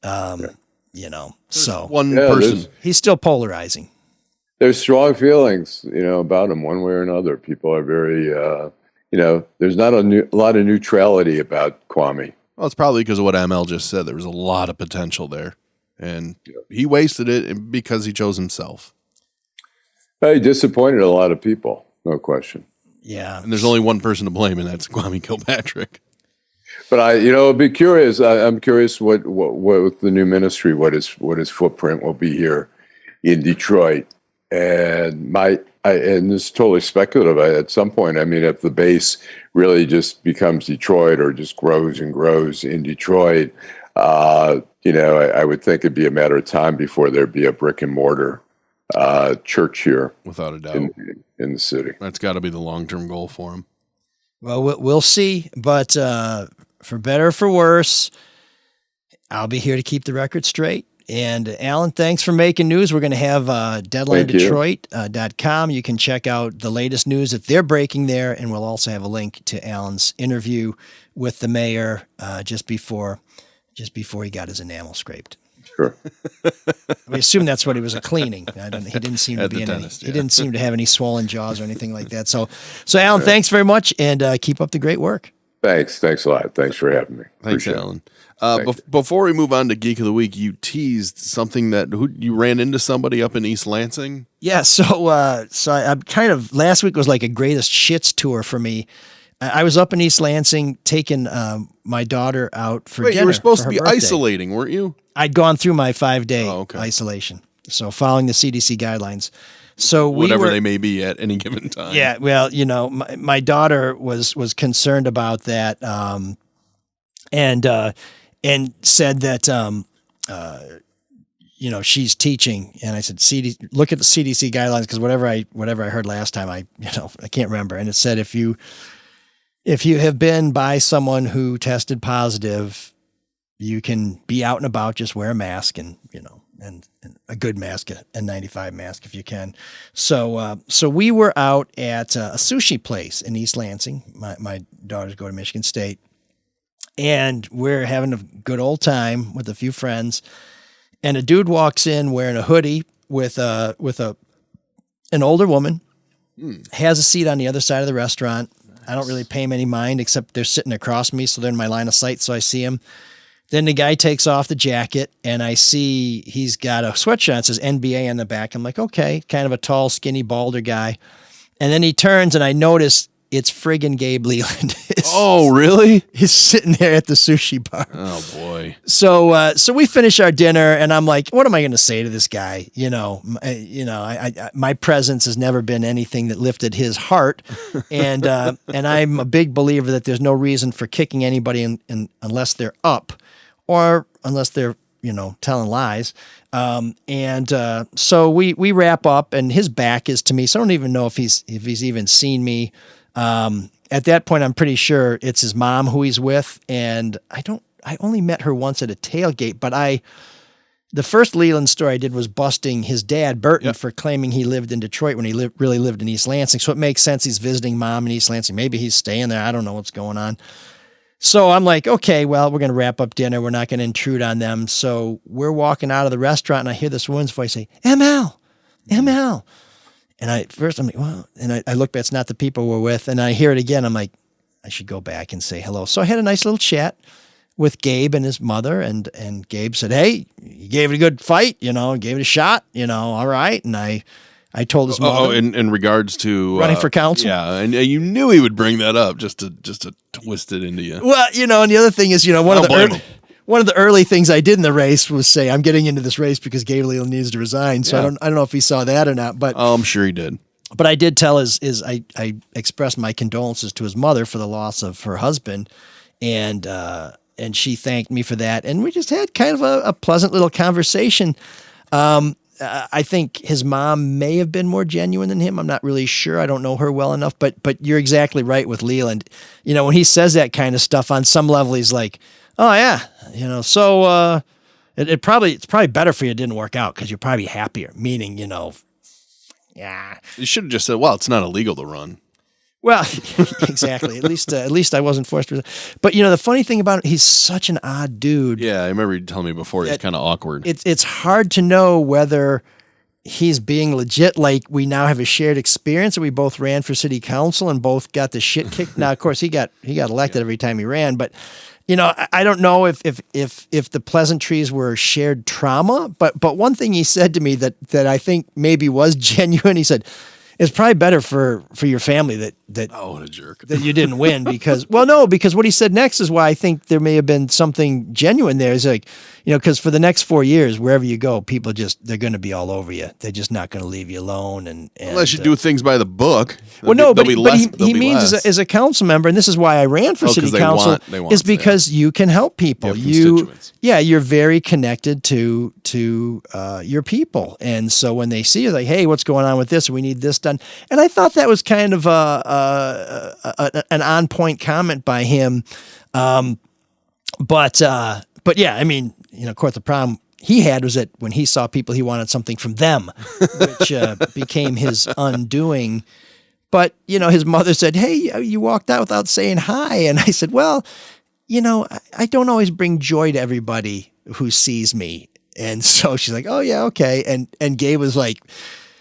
You know, so one person. He's still polarizing. There's strong feelings, about him one way or another. People are very, there's not a lot of neutrality about Kwame. Well, it's probably because of what ML just said. There was a lot of potential there, and he wasted it because he chose himself. He disappointed a lot of people, no question. Yeah. And there's only one person to blame, and that's Kwame Kilpatrick. But I'd be curious. I'm curious what with the new ministry, what his footprint will be here in Detroit. And and this is totally speculative. At some point, I mean, if the base really just becomes Detroit or just grows and grows in Detroit, I would think it'd be a matter of time before there'd be a brick and mortar church here, without a doubt, in the city. That's got to be the long-term goal for him. Well, we'll see, but for better or for worse, I'll be here to keep the record straight. And Allan, thanks for making news. We're going to have DeadlineDetroit.com. You can check out the latest news that they're breaking there, and we'll also have a link to Allan's interview with the mayor just before he got his enamel scraped. Sure. We assume that's what he was cleaning. He didn't seem to be he didn't seem to have any swollen jaws or anything like that. So Allan, thanks very much, and keep up the great work. Thanks a lot. Thanks for having me. Thanks, Allan. Before we move on to Geek of the Week, you teased something that you ran into somebody up in East Lansing. Yeah. So I'm kind of, last week was like a greatest shits tour for me. I was up in East Lansing taking my daughter out for dinner. You were supposed to be birthday. isolating, weren't you? I'd gone through my 5-day isolation, so following the CDC guidelines. So whatever they may be at any given time. Yeah, well, my daughter was concerned about that, and said that she's teaching, and I said, look at the CDC guidelines, because whatever I heard last time, I can't remember, and it said if you have been by someone who tested positive, you can be out and about, just wear a mask and a good mask, a N95 mask if you can. So we were out at a sushi place in East Lansing. My daughters go to Michigan State, and we're having a good old time with a few friends. And a dude walks in wearing a hoodie with an older woman, has a seat on the other side of the restaurant. Nice. I don't really pay him any mind, except they're sitting across me, so they're in my line of sight, so I see him. Then the guy takes off the jacket, and I see he's got a sweatshirt that says NBA on the back. I'm like, okay, kind of a tall, skinny, balder guy. And then he turns, and I notice it's friggin' Gabe Leland. Oh, really? He's sitting there at the sushi bar. Oh, boy. So we finish our dinner, and I'm like, what am I going to say to this guy? My presence has never been anything that lifted his heart. And I'm a big believer that there's no reason for kicking anybody unless they're up, or unless they're, telling lies. So we wrap up, and his back is to me, so I don't even know if he's even seen me. At that point, I'm pretty sure it's his mom who he's with, and I only met her once at a tailgate, but the first Leland story I did was busting his dad, Burton, for claiming he lived in Detroit when he really lived in East Lansing. So it makes sense he's visiting mom in East Lansing. Maybe he's staying there. I don't know what's going on. So I'm like, okay, well, we're going to wrap up dinner. We're not going to intrude on them. So we're walking out of the restaurant, and I hear this woman's voice say, ML. And I'm like, well, and I look back, it's not the people we're with. And I hear it again. I'm like, I should go back and say hello. So I had a nice little chat with Gabe and his mother, and Gabe said, hey, you gave it a good fight, gave it a shot, all right. And I told his mother. Oh, in regards to running for council. Yeah, and you knew he would bring that up just to twist it into you. Well, and the other thing is, one of one of the early things I did in the race was say, I'm getting into this race because Gabe Leland needs to resign. So I don't know if he saw that or not, but I'm sure he did. But I did tell I expressed my condolences to his mother for the loss of her husband, and she thanked me for that. And we just had kind of a pleasant little conversation. I think his mom may have been more genuine than him. I'm not really sure. I don't know her well enough, but you're exactly right with Leland. You know, when he says that kind of stuff on some level, he's like, oh yeah, you know, so it's probably better for you it didn't work out because you're probably happier. Meaning, you know, yeah. You should have just said, well, it's not illegal to run. Well, exactly. At least I wasn't forced to. But you know, the funny thing about it, he's such an odd dude. Yeah, I remember you telling me before he's kind of awkward. It's hard to know whether he's being legit. Like we now have a shared experience, and we both ran for city council and both got the shit kicked. Now, of course, he got elected every time he ran, but. You know, I don't know if the pleasantries were shared trauma, but one thing he said to me that I think maybe was genuine. He said, "It's probably better for your family that oh, what a jerk that you didn't win because because what he said next is why I think there may have been something genuine there. Is like, you know, because for the next 4 years, wherever you go, people they're going to be all over you. They're just not going to leave you alone. And unless you do things by the book. Well, no, but he means as a council member, and this is why I ran for city council, is because you can help people. You're very connected to your people, and so when they see you, like, hey, what's going on with this? We need this done. And I thought that was kind of an on point comment by him. But yeah, I mean, you know, of course, the problem he had was that when he saw people, he wanted something from them, which became his undoing. But, you know, his mother said, hey, you walked out without saying hi. And I said, well, you know, I don't always bring joy to everybody who sees me. And so she's like, oh, yeah, okay. And Gabe was like,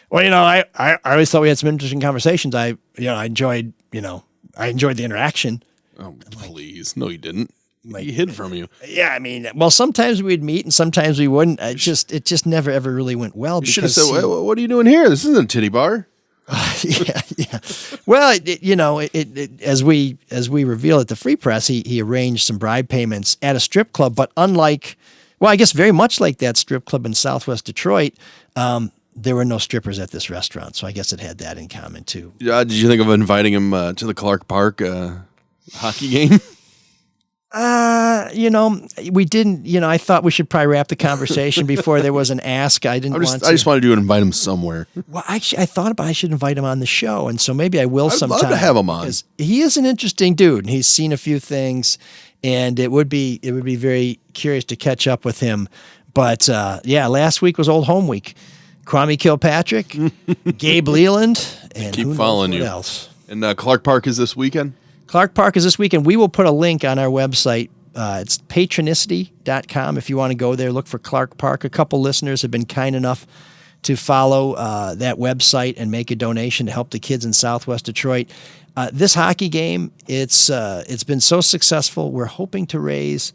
well, you know, I always thought we had some interesting conversations. I enjoyed the interaction. Oh, please. No, you didn't. He hid from you. Yeah, I mean, well, sometimes we'd meet and sometimes we wouldn't. It just never ever really went well. You should have said, what are you doing here? This isn't a titty bar. Yeah. Well, as we reveal at the Free Press, he arranged some bribe payments at a strip club, but unlike, well, I guess very much like that strip club in Southwest Detroit, there were no strippers at this restaurant. So I guess it had that in common too. Did you think of inviting him to the Clark Park hockey game? You know, we didn't, you know, I thought we should probably wrap the conversation before there was an ask. I just wanted you to invite him somewhere. Well, actually, I thought I should invite him on the show. And so maybe I will sometime. I'd love to have him on. He is an interesting dude and he's seen a few things and it would be very curious to catch up with him. But, yeah, last week was Old Home Week. Kwame Kilpatrick, Gabe Leland, and keep following you. Else. And Clark Park is this weekend? Clark Park is this weekend. We will put a link on our website. It's patronicity.com. If you want to go there, look for Clark Park. A couple listeners have been kind enough to follow that website and make a donation to help the kids in Southwest Detroit. This hockey game, it's been so successful. We're hoping to raise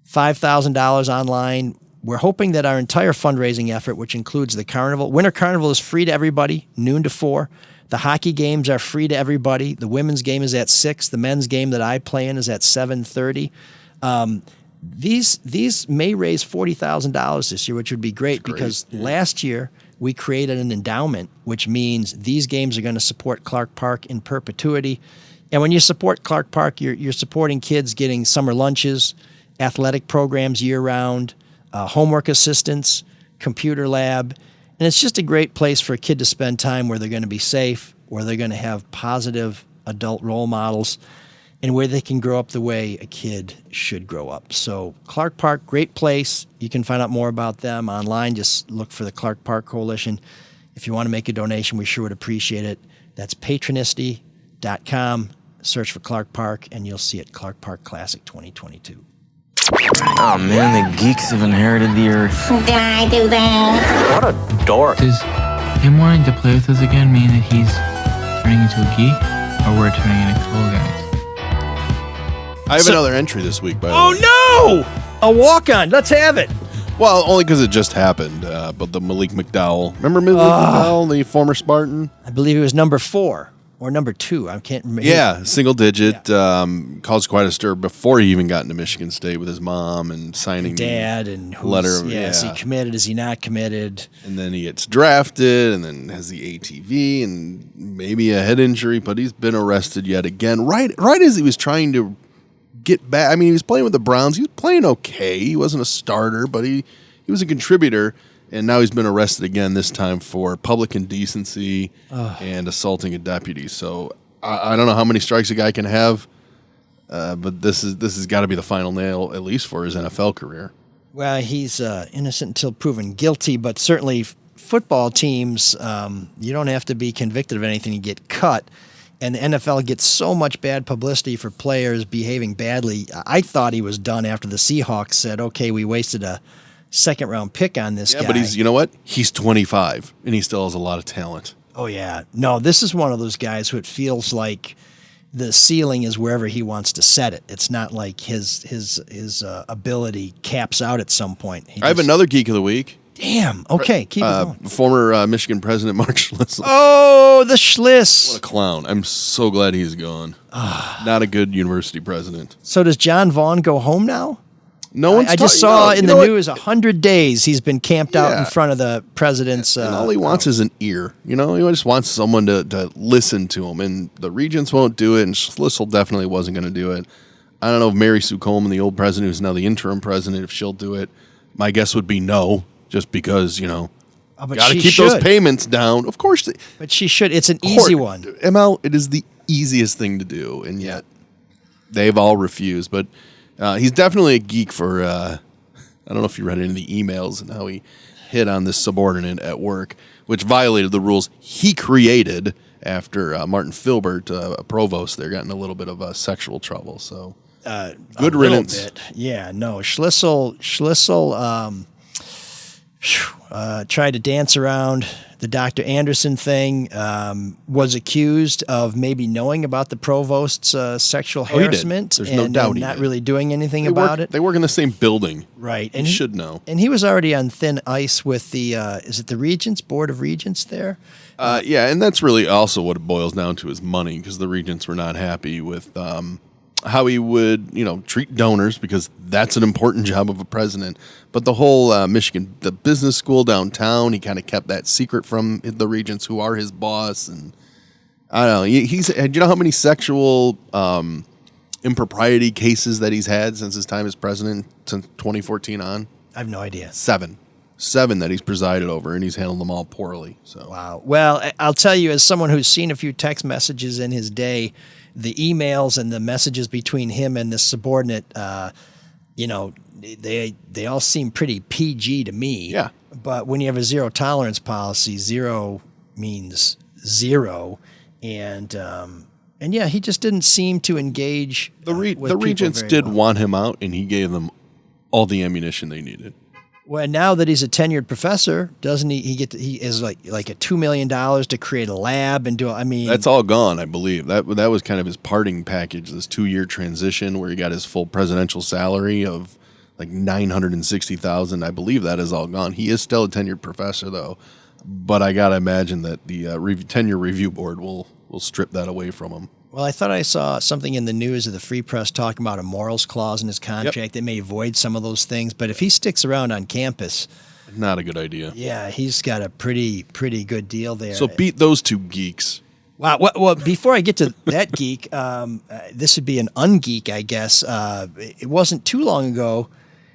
$5,000 online. We're hoping that our entire fundraising effort, which includes the carnival, Winter Carnival is free to everybody, noon to 4. The hockey games are free to everybody. The women's game is at 6. The men's game that I play in is at 7:30. These may raise $40,000 this year, which would be great because last year we created an endowment, which means these games are going to support Clark Park in perpetuity. And when you support Clark Park, you're supporting kids getting summer lunches, athletic programs year-round, homework assistance, computer lab. And it's just a great place for a kid to spend time where they're going to be safe, where they're going to have positive adult role models, and where they can grow up the way a kid should grow up. So Clark Park, great place. You can find out more about them online. Just look for the Clark Park Coalition. If you want to make a donation, we sure would appreciate it. That's patronicity.com. Search for Clark Park, and you'll see it, Clark Park Classic 2022. Oh man, the geeks have inherited the earth. Did I do that? What a dork. Does him wanting to play with us again mean that he's turning into a geek, or we're turning into cool guys? I have another entry this week, by the way. Oh no! A walk-on. Let's have it. Well, only because it just happened. But the Malik McDowell. Remember Malik McDowell, the former Spartan? I believe he was number 4. or number 2. I can't remember. Yeah, single digit. Caused quite a stir before he even got into Michigan State with his mom and signing Dad and letter. Is he committed? Is he not committed? And then he gets drafted, and then has the ATV and maybe a head injury, but he's been arrested yet again. Right as he was trying to get back. I mean, he was playing with the Browns. He was playing okay. He wasn't a starter, but he was a contributor. And now he's been arrested again, this time for public indecency and assaulting a deputy. So I don't know how many strikes a guy can have, but this has got to be the final nail, at least for his NFL career. Well, he's innocent until proven guilty, but certainly football teams, you don't have to be convicted of anything to get cut. And the NFL gets so much bad publicity for players behaving badly. I thought he was done after the Seahawks said, okay, we wasted a second-round pick on this guy. Yeah, but you know what? He's 25, and he still has a lot of talent. Oh, yeah. No, this is one of those guys who it feels like the ceiling is wherever he wants to set it. It's not like his ability caps out at some point. I have another Geek of the Week. Damn. Okay, keep it going. Former Michigan President Marc Schlissel. Oh, the Schliss. What a clown. I'm so glad he's gone. Not a good university president. So does John Vaughn go home now? No one's I just saw in the news 100 days he's been camped out in front of the president's. And all he wants is an ear. He just wants someone to listen to him. And the regents won't do it, and Schlissel definitely wasn't going to do it. I don't know if Mary Sue Coleman, the old president, who's now the interim president, if she'll do it. My guess would be no, just because, got to keep those payments down. Of course. But she should. It's an easy one. ML, it is the easiest thing to do, and yet they've all refused. But he's definitely a geek for, I don't know if you read any of the emails and how he hit on this subordinate at work, which violated the rules he created after Martin Filbert, a provost there, got in a little bit of sexual trouble. So good riddance. Bit. Yeah, no. Schlissel tried to dance around the Dr. Anderson thing, was accused of maybe knowing about the provost's sexual harassment no doubt and he not did. really doing anything about it. They work in the same building. Right. And he should know. And he was already on thin ice with the, is it the Regents, Board of Regents there? Yeah, and that's really also what it boils down to is money, because the regents were not happy with how he would, treat donors, because that's an important job of a president. But the whole Michigan, the business school downtown, he kind of kept that secret from the regents, who are his boss. And I don't know. Do you know how many sexual impropriety cases that he's had since his time as president, since 2014 on? I have no idea. 7 that he's presided over, and he's handled them all poorly. So wow. Well, I'll tell you, as someone who's seen a few text messages in his day, the emails and the messages between him and this subordinate, they all seem pretty PG to me. Yeah. But when you have a zero tolerance policy, zero means zero, and yeah, he just didn't seem to engage. The regents did want him out, and he gave them all the ammunition they needed. Well, now that he's a tenured professor, doesn't he? He is like a $2 million to create a lab and do. I mean, that's all gone. I believe that was kind of his parting package. This 2-year transition where he got his full presidential salary of like $960,000. I believe that is all gone. He is still a tenured professor, though. But I gotta imagine that the tenure review board will strip that away from him. Well, I thought I saw something in the news of the Free Press talking about a morals clause in his contract that may void some of those things. But if he sticks around on campus, not a good idea. Yeah, he's got a pretty good deal there. So beat those two geeks. Wow. Well, before I get to that geek, this would be an ungeek, I guess. It wasn't too long ago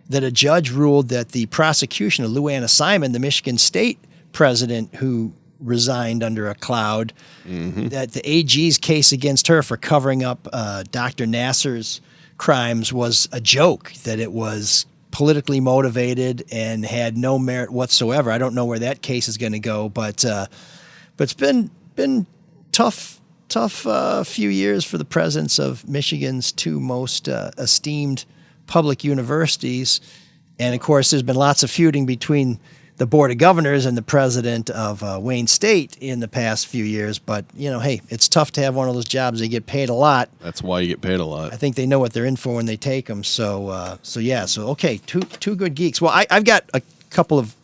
that a judge ruled that the prosecution of Lou Anna Simon, the Michigan State president who resigned under a cloud, that the AG's case against her for covering up Dr. Nasser's crimes was a joke, that it was politically motivated and had no merit whatsoever. I don't know where that case is going to go, but it's been tough few years for the presidents of Michigan's two most esteemed public universities. And of course, there's been lots of feuding between the Board of Governors and the president of Wayne State in the past few years. But, hey, it's tough to have one of those jobs. They get paid a lot. That's why you get paid a lot. I think they know what they're in for when they take them. So okay, two good geeks. Well, I've got a couple of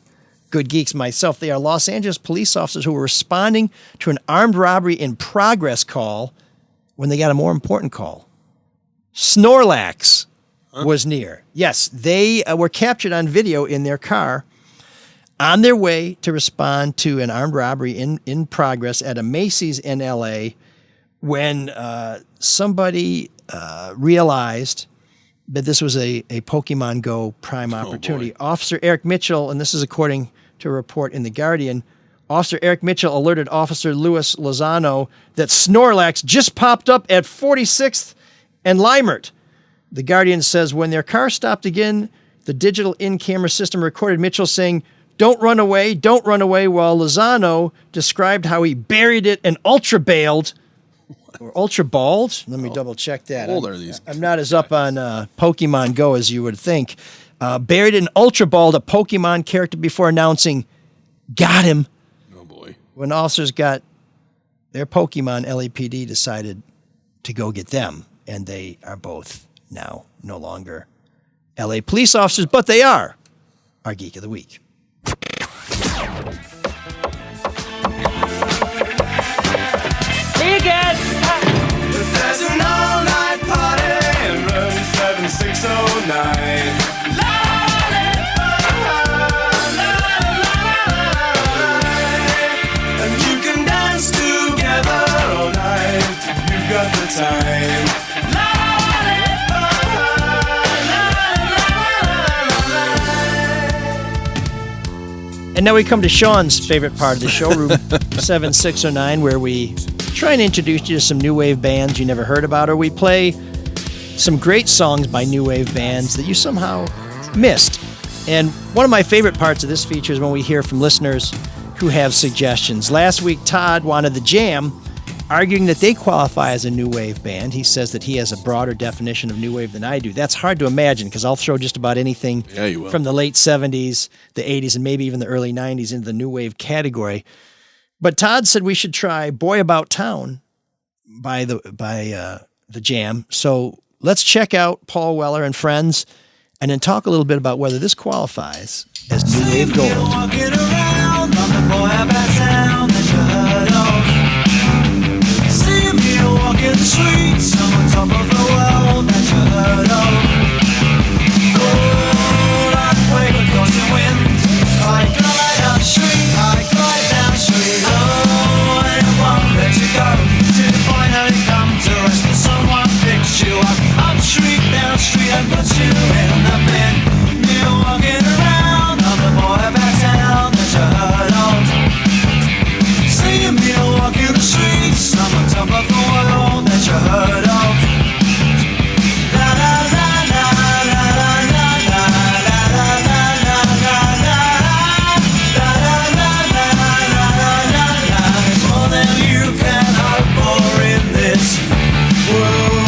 good geeks myself. They are Los Angeles police officers who were responding to an armed robbery in progress call when they got a more important call. Snorlax was near. Yes, they were captured on video in their car on their way to respond to an armed robbery in progress at a Macy's in L.A. when somebody realized that this was a Pokemon Go prime opportunity. Officer Eric Mitchell, and this is according to a report in The Guardian, Officer Eric Mitchell alerted Officer Louis Lozano that Snorlax just popped up at 46th and Limert. The Guardian says when their car stopped again, the digital in-camera system recorded Mitchell saying, don't run away, while Lozano described how he buried it and ultra-bailed, or ultra-balled? Let me double-check that. How old are these? I'm not as up on Pokemon Go as you would think. Buried and ultra-balled a Pokemon character before announcing, got him. Oh, boy. When officers got their Pokemon, LAPD decided to go get them, and they are both now no longer LA police officers, but they are our Geek of the Week. If there's an all-night party in room 7609, and you can dance together all night if you've got the time. And now we come to Shawn's favorite part of the show, room 7609, where we try and introduce you to some new wave bands you never heard about, or we play some great songs by new wave bands that you somehow missed. And one of my favorite parts of this feature is when we hear from listeners who have suggestions. Last week, Todd wanted The Jam, arguing that they qualify as a new wave band. He says that he has a broader definition of new wave than I do. That's hard to imagine because I'll throw just about anything from the late 70s, the 80s, and maybe even the early 90s into the new wave category. But Todd said we should try Boy About Town by the Jam. So let's check out Paul Weller and Friends and then talk a little bit about whether this qualifies as new wave gold. Walking around, I'm the boy about town that you heard of. See me walking the streets, I'm on top of the world that you heard of. Oh, like wave across the wind, I glide up street, I glide down street. Oh, I won't let you go till you finally come to rest and someone picks you up. Up street, down street, and puts you in the bin. You're walking around, I'm the boy about town that you heard of. Seeing me walking the streets, I'm on top of the world that you heard of. La la la la la la la la la la la la la la. La la la la la la la la. There's more than you can hope for in this world.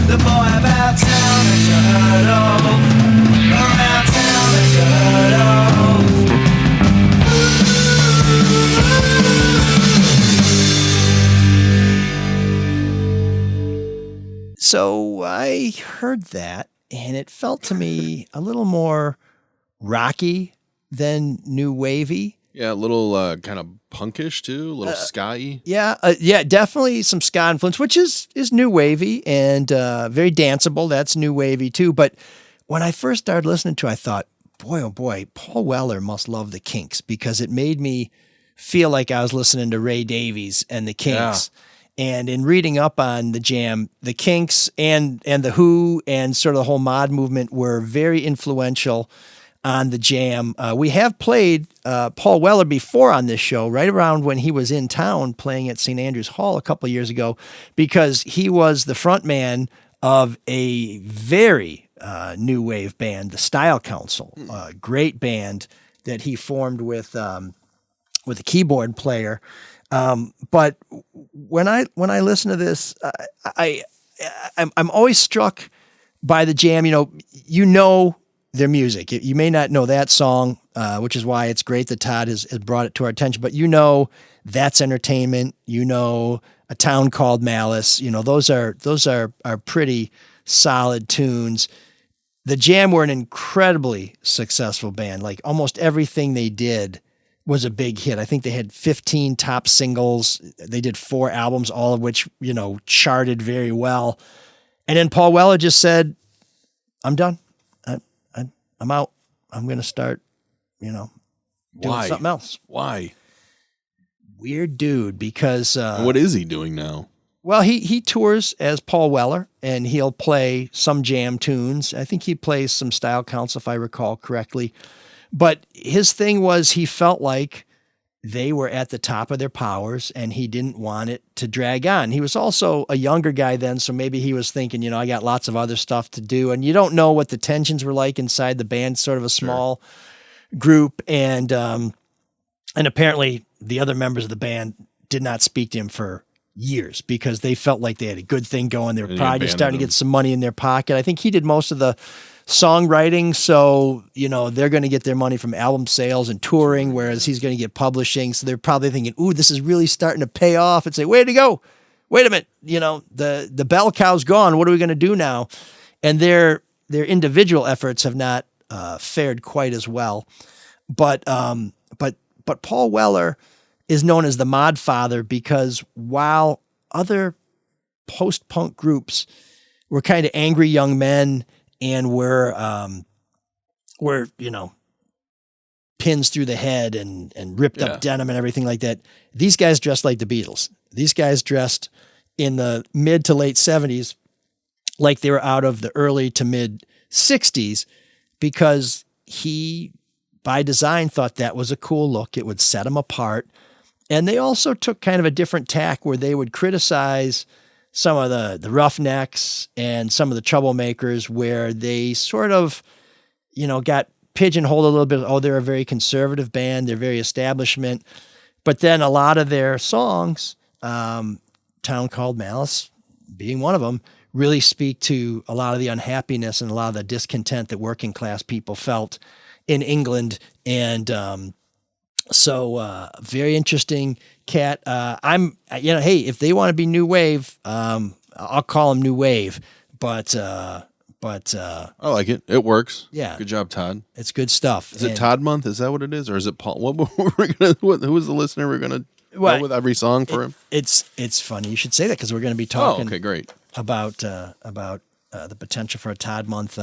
The boy about town that you heard of, around town that you heard of. So I heard that, and it felt to me a little more rocky than new wavy. Yeah, a little kind of punkish too, a little ska-y. Yeah, definitely some ska influence, which is new wavy and very danceable. That's new wavy too. But when I first started listening to it, I thought, boy, oh boy, Paul Weller must love the Kinks, because it made me feel like I was listening to Ray Davies and the Kinks. Yeah. And in reading up on the Jam, the Kinks and the Who and sort of the whole mod movement were very influential on the jam. We have played Paul Weller before on this show, right around when he was in town playing at St. Andrews Hall a couple of years ago, because he was the front man of a very new wave band, the Style Council, a great band that he formed with a keyboard player. But when I listen to this, I'm always struck by the jam. You know their music. You may not know that song, which is why it's great that Todd has brought it to our attention. But That's Entertainment. A Town Called Malice. Those are pretty solid tunes. The Jam were an incredibly successful band. Like almost everything they did was a big hit. I think they had 15 top singles. They did 4 albums, all of which, charted very well. And then Paul Weller just said, I'm done. I'm out. I'm going to start, doing something else. Why? Weird dude, because... what is he doing now? Well, he tours as Paul Weller, and he'll play some jam tunes. I think he plays some Style Council, if I recall correctly. But his thing was he felt like they were at the top of their powers, and he didn't want it to drag on. He was also a younger guy then, so maybe he was thinking, I got lots of other stuff to do. And you don't know what the tensions were like inside the band, sort of a small group. And apparently the other members of the band did not speak to him for years because they felt like they had a good thing going. They were probably just starting to get some money in their pocket. I think he did most of the songwriting, so they're going to get their money from album sales and touring, whereas he's going to get publishing. So they're probably thinking, "Ooh, this is really starting to pay off." And say, "Way to go! Wait a minute, the bell cow's gone. What are we going to do now?" And their individual efforts have not fared quite as well. But Paul Weller is known as the Mod Father because while other post-punk groups were kind of angry young men and were pins through the head and ripped up denim and everything like that, these guys dressed like the Beatles. These guys dressed in the mid to late 70s like they were out of the early to mid 60s because he, by design, thought that was a cool look. It would set them apart. And they also took kind of a different tack where they would criticize some of the roughnecks and some of the troublemakers, where they sort of, got pigeonholed a little bit. Oh, they're a very conservative band. They're very establishment. But then a lot of their songs, Town Called Malice being one of them, really speak to a lot of the unhappiness and a lot of the discontent that working class people felt in England. And so very interesting cat. Hey, if they want to be new wave, I'll call them new wave, but I like it. It works. Yeah. Good job, Todd. It's good stuff. Is it Todd month? Is that what it is? Or is it Paul? Who is the listener we're going to go with every song for him? It's funny you should say that because we're going to be talking great. about the potential for a Todd month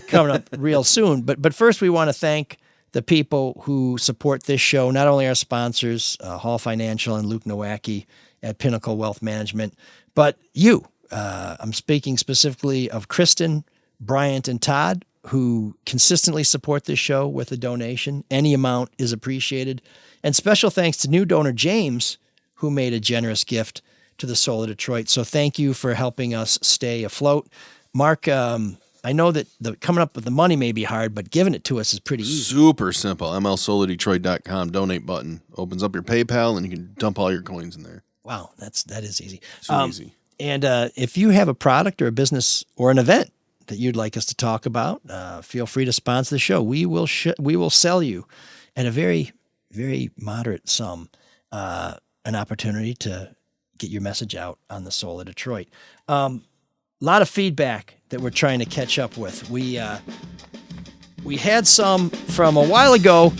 coming up real soon. But first we want to thank the people who support this show, not only our sponsors, Hall Financial and Luke Nowacki at Pinnacle Wealth Management, but you. I'm speaking specifically of Kristen, Bryant, and Todd, who consistently support this show with a donation. Any amount is appreciated. And special thanks to new donor James, who made a generous gift to the Soul of Detroit. So thank you for helping us stay afloat. Mark, I know that coming up with the money may be hard, but giving it to us is pretty easy. Super simple. mlsolodetroit.com, donate button. Opens up your PayPal, and you can dump all your coins in there. Wow, that is easy. So easy. And if you have a product or a business or an event that you'd like us to talk about, feel free to sponsor the show. We will sell you at a very, very moderate sum an opportunity to get your message out on the Soul of Detroit. A lot of feedback that we're trying to catch up with. We had some from a while ago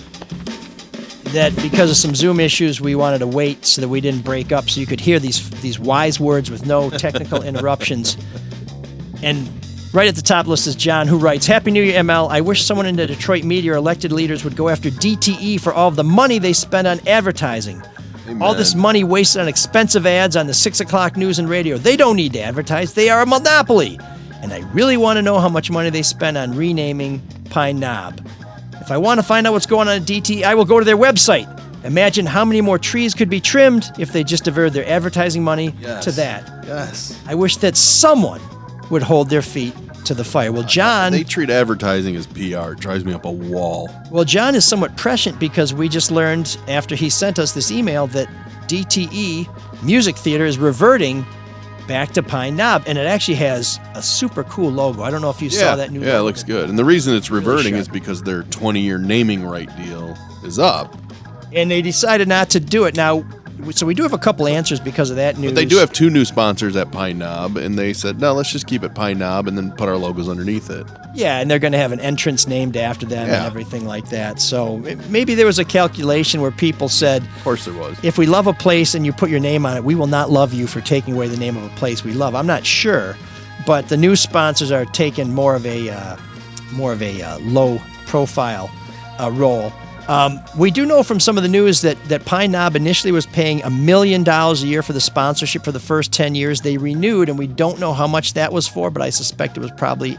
that because of some Zoom issues, we wanted to wait so that we didn't break up so you could hear these wise words with no technical interruptions. And right at the top list is John, who writes, Happy New Year, ML. I wish someone in the Detroit media or elected leaders would go after DTE for all of the money they spend on advertising. Amen. All this money wasted on expensive ads on the 6 o'clock news and radio. They don't need to advertise. They are a monopoly. And I really want to know how much money they spend on renaming Pine Knob. If I want to find out what's going on at DTE, I will go to their website. Imagine how many more trees could be trimmed if they just diverted their advertising money to that. Yes. I wish that someone would hold their feet to the fire. Well, John... They treat advertising as PR. It drives me up a wall. Well, John is somewhat prescient because we just learned after he sent us this email that DTE Music Theater is reverting back to Pine Knob, and it actually has a super cool logo. I don't know if you saw that new logo. Yeah, it looks good. And the reason it's reverting is because their 20-year naming right deal is up. And they decided not to do it. Now, so we do have a couple answers because of that news. But they do have 2 new sponsors at Pine Knob, and they said, no, let's just keep it Pine Knob and then put our logos underneath it. Yeah, and they're going to have an entrance named after them and everything like that. So maybe there was a calculation where people said, of course there was, if we love a place and you put your name on it, we will not love you for taking away the name of a place we love. I'm not sure, but the new sponsors are taking more of a low profile role. We do know from some of the news that Pine Knob initially was paying $1 million a year for the sponsorship for the first 10 years. They renewed, and we don't know how much that was for, but I suspect it was probably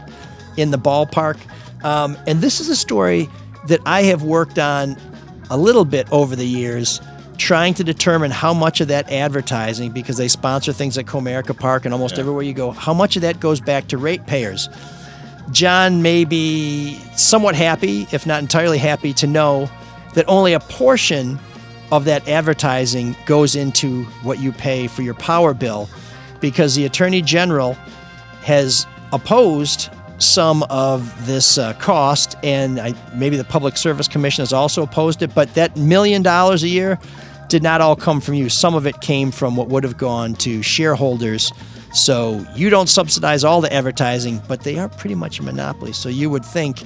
in the ballpark. And this is a story that I have worked on a little bit over the years, trying to determine how much of that advertising, because they sponsor things at Comerica Park and almost everywhere you go, how much of that goes back to ratepayers. John may be somewhat happy, if not entirely happy, to know that only a portion of that advertising goes into what you pay for your power bill, because the Attorney General has opposed some of this cost, and maybe the Public Service Commission has also opposed it, but that $1 million a year did not all come from you. Some of it came from what would have gone to shareholders. So you don't subsidize all the advertising, but they are pretty much a monopoly. So you would think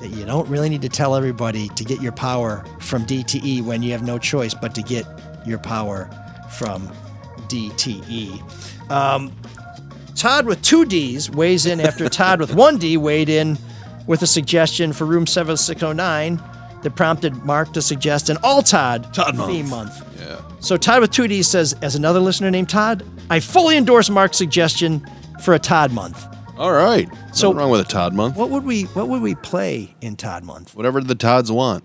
that you don't really need to tell everybody to get your power from DTE when you have no choice but to get your power from DTE. Todd with 2 Ds weighs in after Todd with 1 D weighed in with a suggestion for Room 7609 that prompted Marc to suggest an all-Todd theme month. Yeah. So Todd with 2 Ds says, as another listener named Todd, I fully endorse Marc's suggestion for a Todd month. All right. So nothing wrong with a Todd month. What would we play in Todd month? Whatever the Todds want.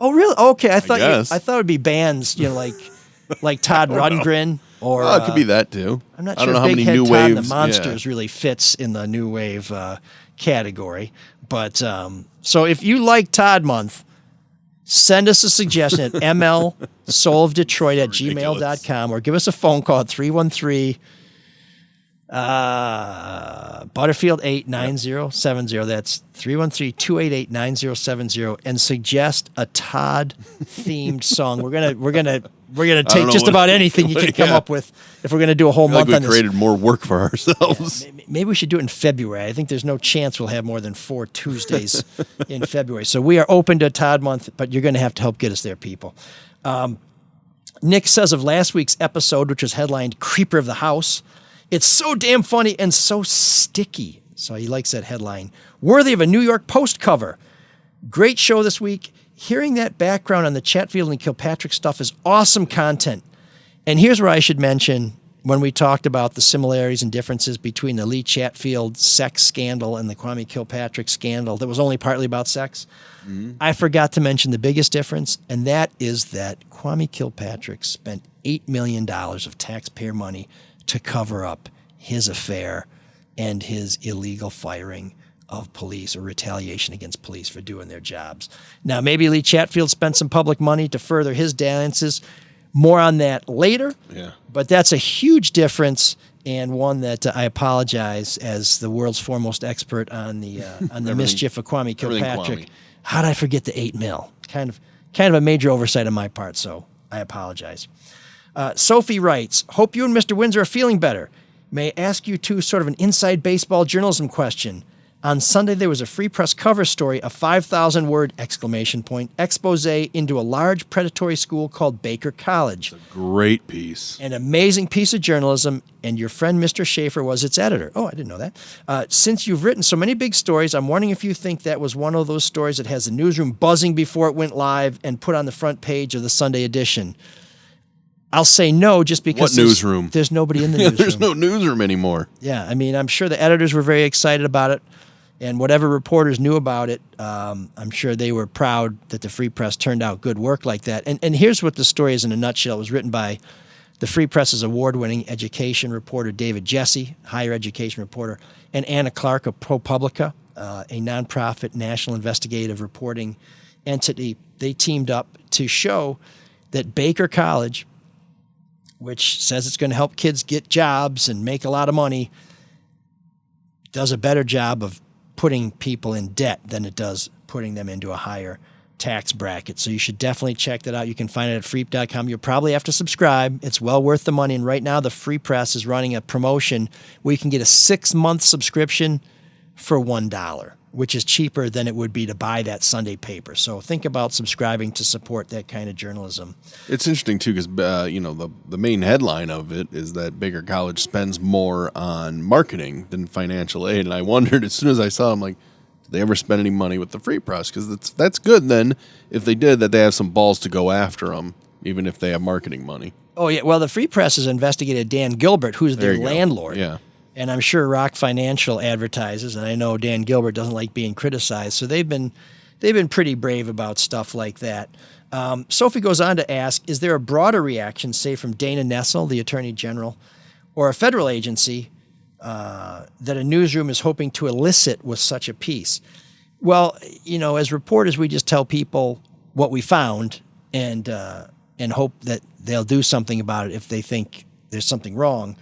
Oh, really? Okay, I thought guess. I thought it'd be bands, like Todd Rundgren or it could be that too. I'm not I sure don't know Big how many Head new Todd and waves. the Monsters really fits in the new wave category. But so if you like Todd month, send us a suggestion at mlsoulofdetroit@gmail.com or give us a phone call at 313 Butterfield 89070. That's 313-288-9070, and suggest a Todd themed song. We're gonna take just about anything you can come up with if we're gonna do a whole month on this. We created more work for ourselves. Yeah, maybe we should do it in February. I think there's no chance we'll have more than 4 Tuesdays in February. So we are open to a Todd month, but you're gonna have to help get us there, people. Nick says of last week's episode, which was headlined "Creeper of the House," it's so damn funny and so sticky. So he likes that headline. Worthy of a New York Post cover. Great show this week. Hearing that background on the Chatfield and Kilpatrick stuff is awesome content. And here's where I should mention, when we talked about the similarities and differences between the Lee Chatfield sex scandal and the Kwame Kilpatrick scandal that was only partly about sex, I forgot to mention the biggest difference, and that is that Kwame Kilpatrick spent $8 million of taxpayer money to cover up his affair and his illegal firing of police or retaliation against police for doing their jobs. Now, maybe Lee Chatfield spent some public money to further his dalliances. More on that later. Yeah. But that's a huge difference, and one that I apologize as the world's foremost expert on the mischief of Kwame Kilpatrick. How did I forget the $8 million? Kind of a major oversight on my part, so I apologize. Sophie writes, hope you and Mr. Windsor are feeling better. May I ask you two sort of an inside baseball journalism question? On Sunday, there was a Free Press cover story, a 5,000-word expose into a large predatory school called Baker College. It's a great piece. An amazing piece of journalism, and your friend Mr. Schaefer was its editor. Oh, I didn't know that. Since you've written so many big stories, I'm wondering if you think that was one of those stories that has the newsroom buzzing before it went live and put on the front page of the Sunday edition. I'll say no, just because there's nobody in the newsroom. There's no newsroom anymore. Yeah, I mean, I'm sure the editors were very excited about it. And whatever reporters knew about it, I'm sure they were proud that the Free Press turned out good work like that. And here's what the story is in a nutshell. It was written by the Free Press's award-winning education reporter David Jesse, higher education reporter, and Anna Clark of ProPublica, a nonprofit national investigative reporting entity. They teamed up to show that Baker College, which says it's going to help kids get jobs and make a lot of money, does a better job of putting people in debt than it does putting them into a higher tax bracket. So you should definitely check that out. You can find it at freep.com. You'll probably have to subscribe. It's well worth the money. And right now, the Free Press is running a promotion where you can get a 6-month subscription for $1, which is cheaper than it would be to buy that Sunday paper. So think about subscribing to support that kind of journalism. It's interesting, too, because, the main headline of it is that Baker College spends more on marketing than financial aid. And I wondered, as soon as I saw it, I'm like, did they ever spend any money with the Free Press? Because that's good, then, if they did, that they have some balls to go after them, even if they have marketing money. Oh, yeah. Well, the Free Press has investigated Dan Gilbert, who's their landlord. Yeah. And I'm sure Rock Financial advertises, and I know Dan Gilbert doesn't like being criticized, so they've been pretty brave about stuff like that. Sophie goes on to ask, is there a broader reaction, say from Dana Nessel, the Attorney General, or a federal agency that a newsroom is hoping to elicit with such a piece? Well, as reporters, we just tell people what we found and hope that they'll do something about it if they think there's something wrong.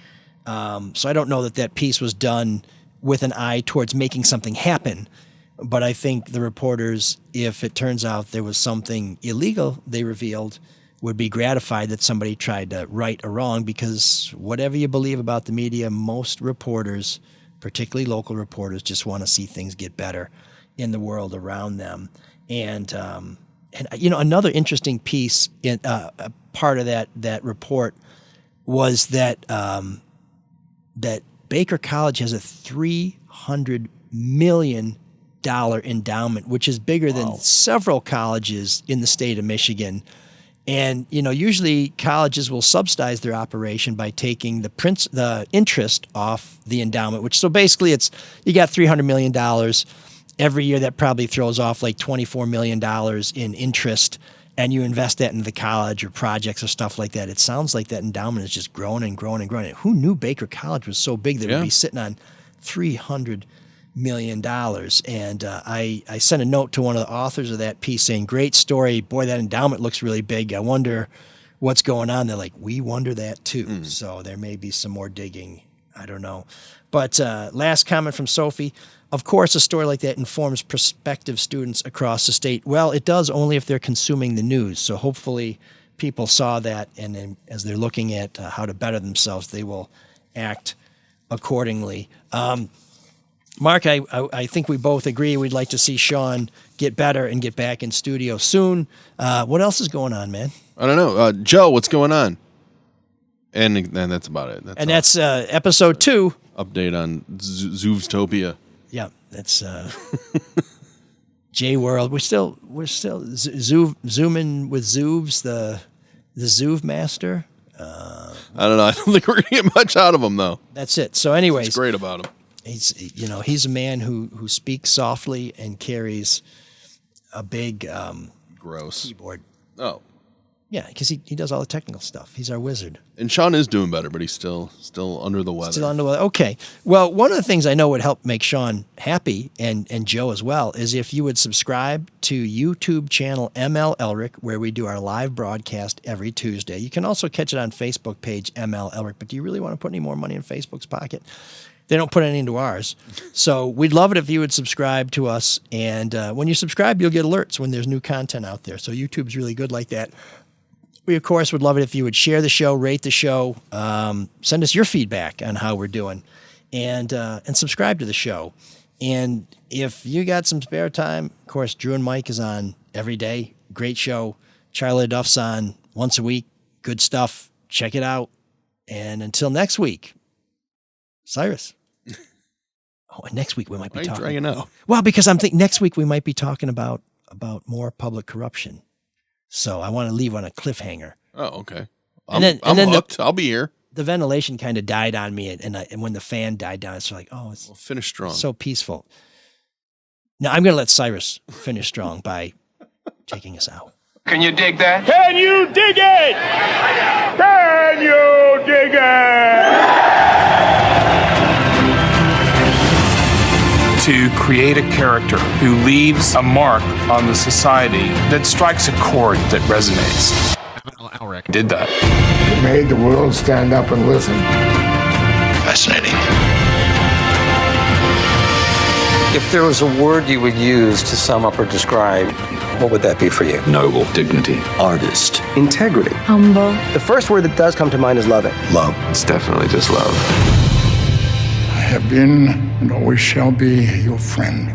So I don't know that piece was done with an eye towards making something happen. But I think the reporters, if it turns out there was something illegal they revealed, would be gratified that somebody tried to right a wrong, because whatever you believe about the media, most reporters, particularly local reporters, just want to see things get better in the world around them. And another interesting piece, in part of that report was that that Baker College has a $300 million endowment, which is bigger than several colleges in the state of Michigan. And, usually colleges will subsidize their operation by taking the interest off the endowment, which, so basically you got $300 million every year. That probably throws off like $24 million in interest, and you invest that into the college or projects or stuff like that. It sounds like that endowment is just growing and growing and growing. Who knew Baker College was so big that it would be sitting on $300 million? And I sent a note to one of the authors of that piece saying, great story. Boy, that endowment looks really big. I wonder what's going on. They're like, we wonder that too. So there may be some more digging. I don't know. But last comment from Sophie. Of course, a story like that informs prospective students across the state. Well, it does only if they're consuming the news. So hopefully people saw that, and then as they're looking at how to better themselves, they will act accordingly. Mark, I think we both agree we'd like to see Shawn get better and get back in studio soon. What else is going on, man? I don't know. Joe, what's going on? And that's about it. That's episode 2. Update on Zoovstopia. Yeah, that's J-World. We're still zooming with Zoovs, the Zoov master. I don't know. I don't think we're gonna get much out of him though. That's it. So, anyways, what's great about him? He's a man who speaks softly and carries a big gross keyboard. Oh. Yeah, because he does all the technical stuff. He's our wizard. And Shawn is doing better, but he's still under the weather. Still under the weather. Okay. Well, one of the things I know would help make Shawn happy, and Joe as well, is if you would subscribe to YouTube channel ML Elric, where we do our live broadcast every Tuesday. You can also catch it on Facebook page ML Elric. But do you really want to put any more money in Facebook's pocket? They don't put any into ours. So we'd love it if you would subscribe to us. And when you subscribe, you'll get alerts when there's new content out there. So YouTube's really good like that. We, of course, would love it if you would share the show, rate the show, send us your feedback on how we're doing, and subscribe to the show. And if you got some spare time, of course, Drew and Mike is on every day. Great show. Charlie Duff's on once a week. Good stuff. Check it out. And until next week, Cyrus. Oh, and next week we might be talking. Why are you dragging out? Well, because I'm thinking next week we might be talking about more public corruption. So I want to leave on a cliffhanger. Oh, okay. I'm hooked. I'll be here. The ventilation kind of died on me, and when the fan died down, it's like, oh, it's finish strong. So peaceful. Now, I'm going to let Cyrus finish strong by taking us out. Can you dig that? Can you dig it? Can you dig it? To create a character who leaves a mark on the society that strikes a chord that resonates. Alric did that. It made the world stand up and listen. Fascinating. If there was a word you would use to sum up or describe, what would that be for you? Noble. Dignity. Artist. Integrity. Humble. The first word that does come to mind is loving. Love. It's definitely just love. I have been and always shall be your friend.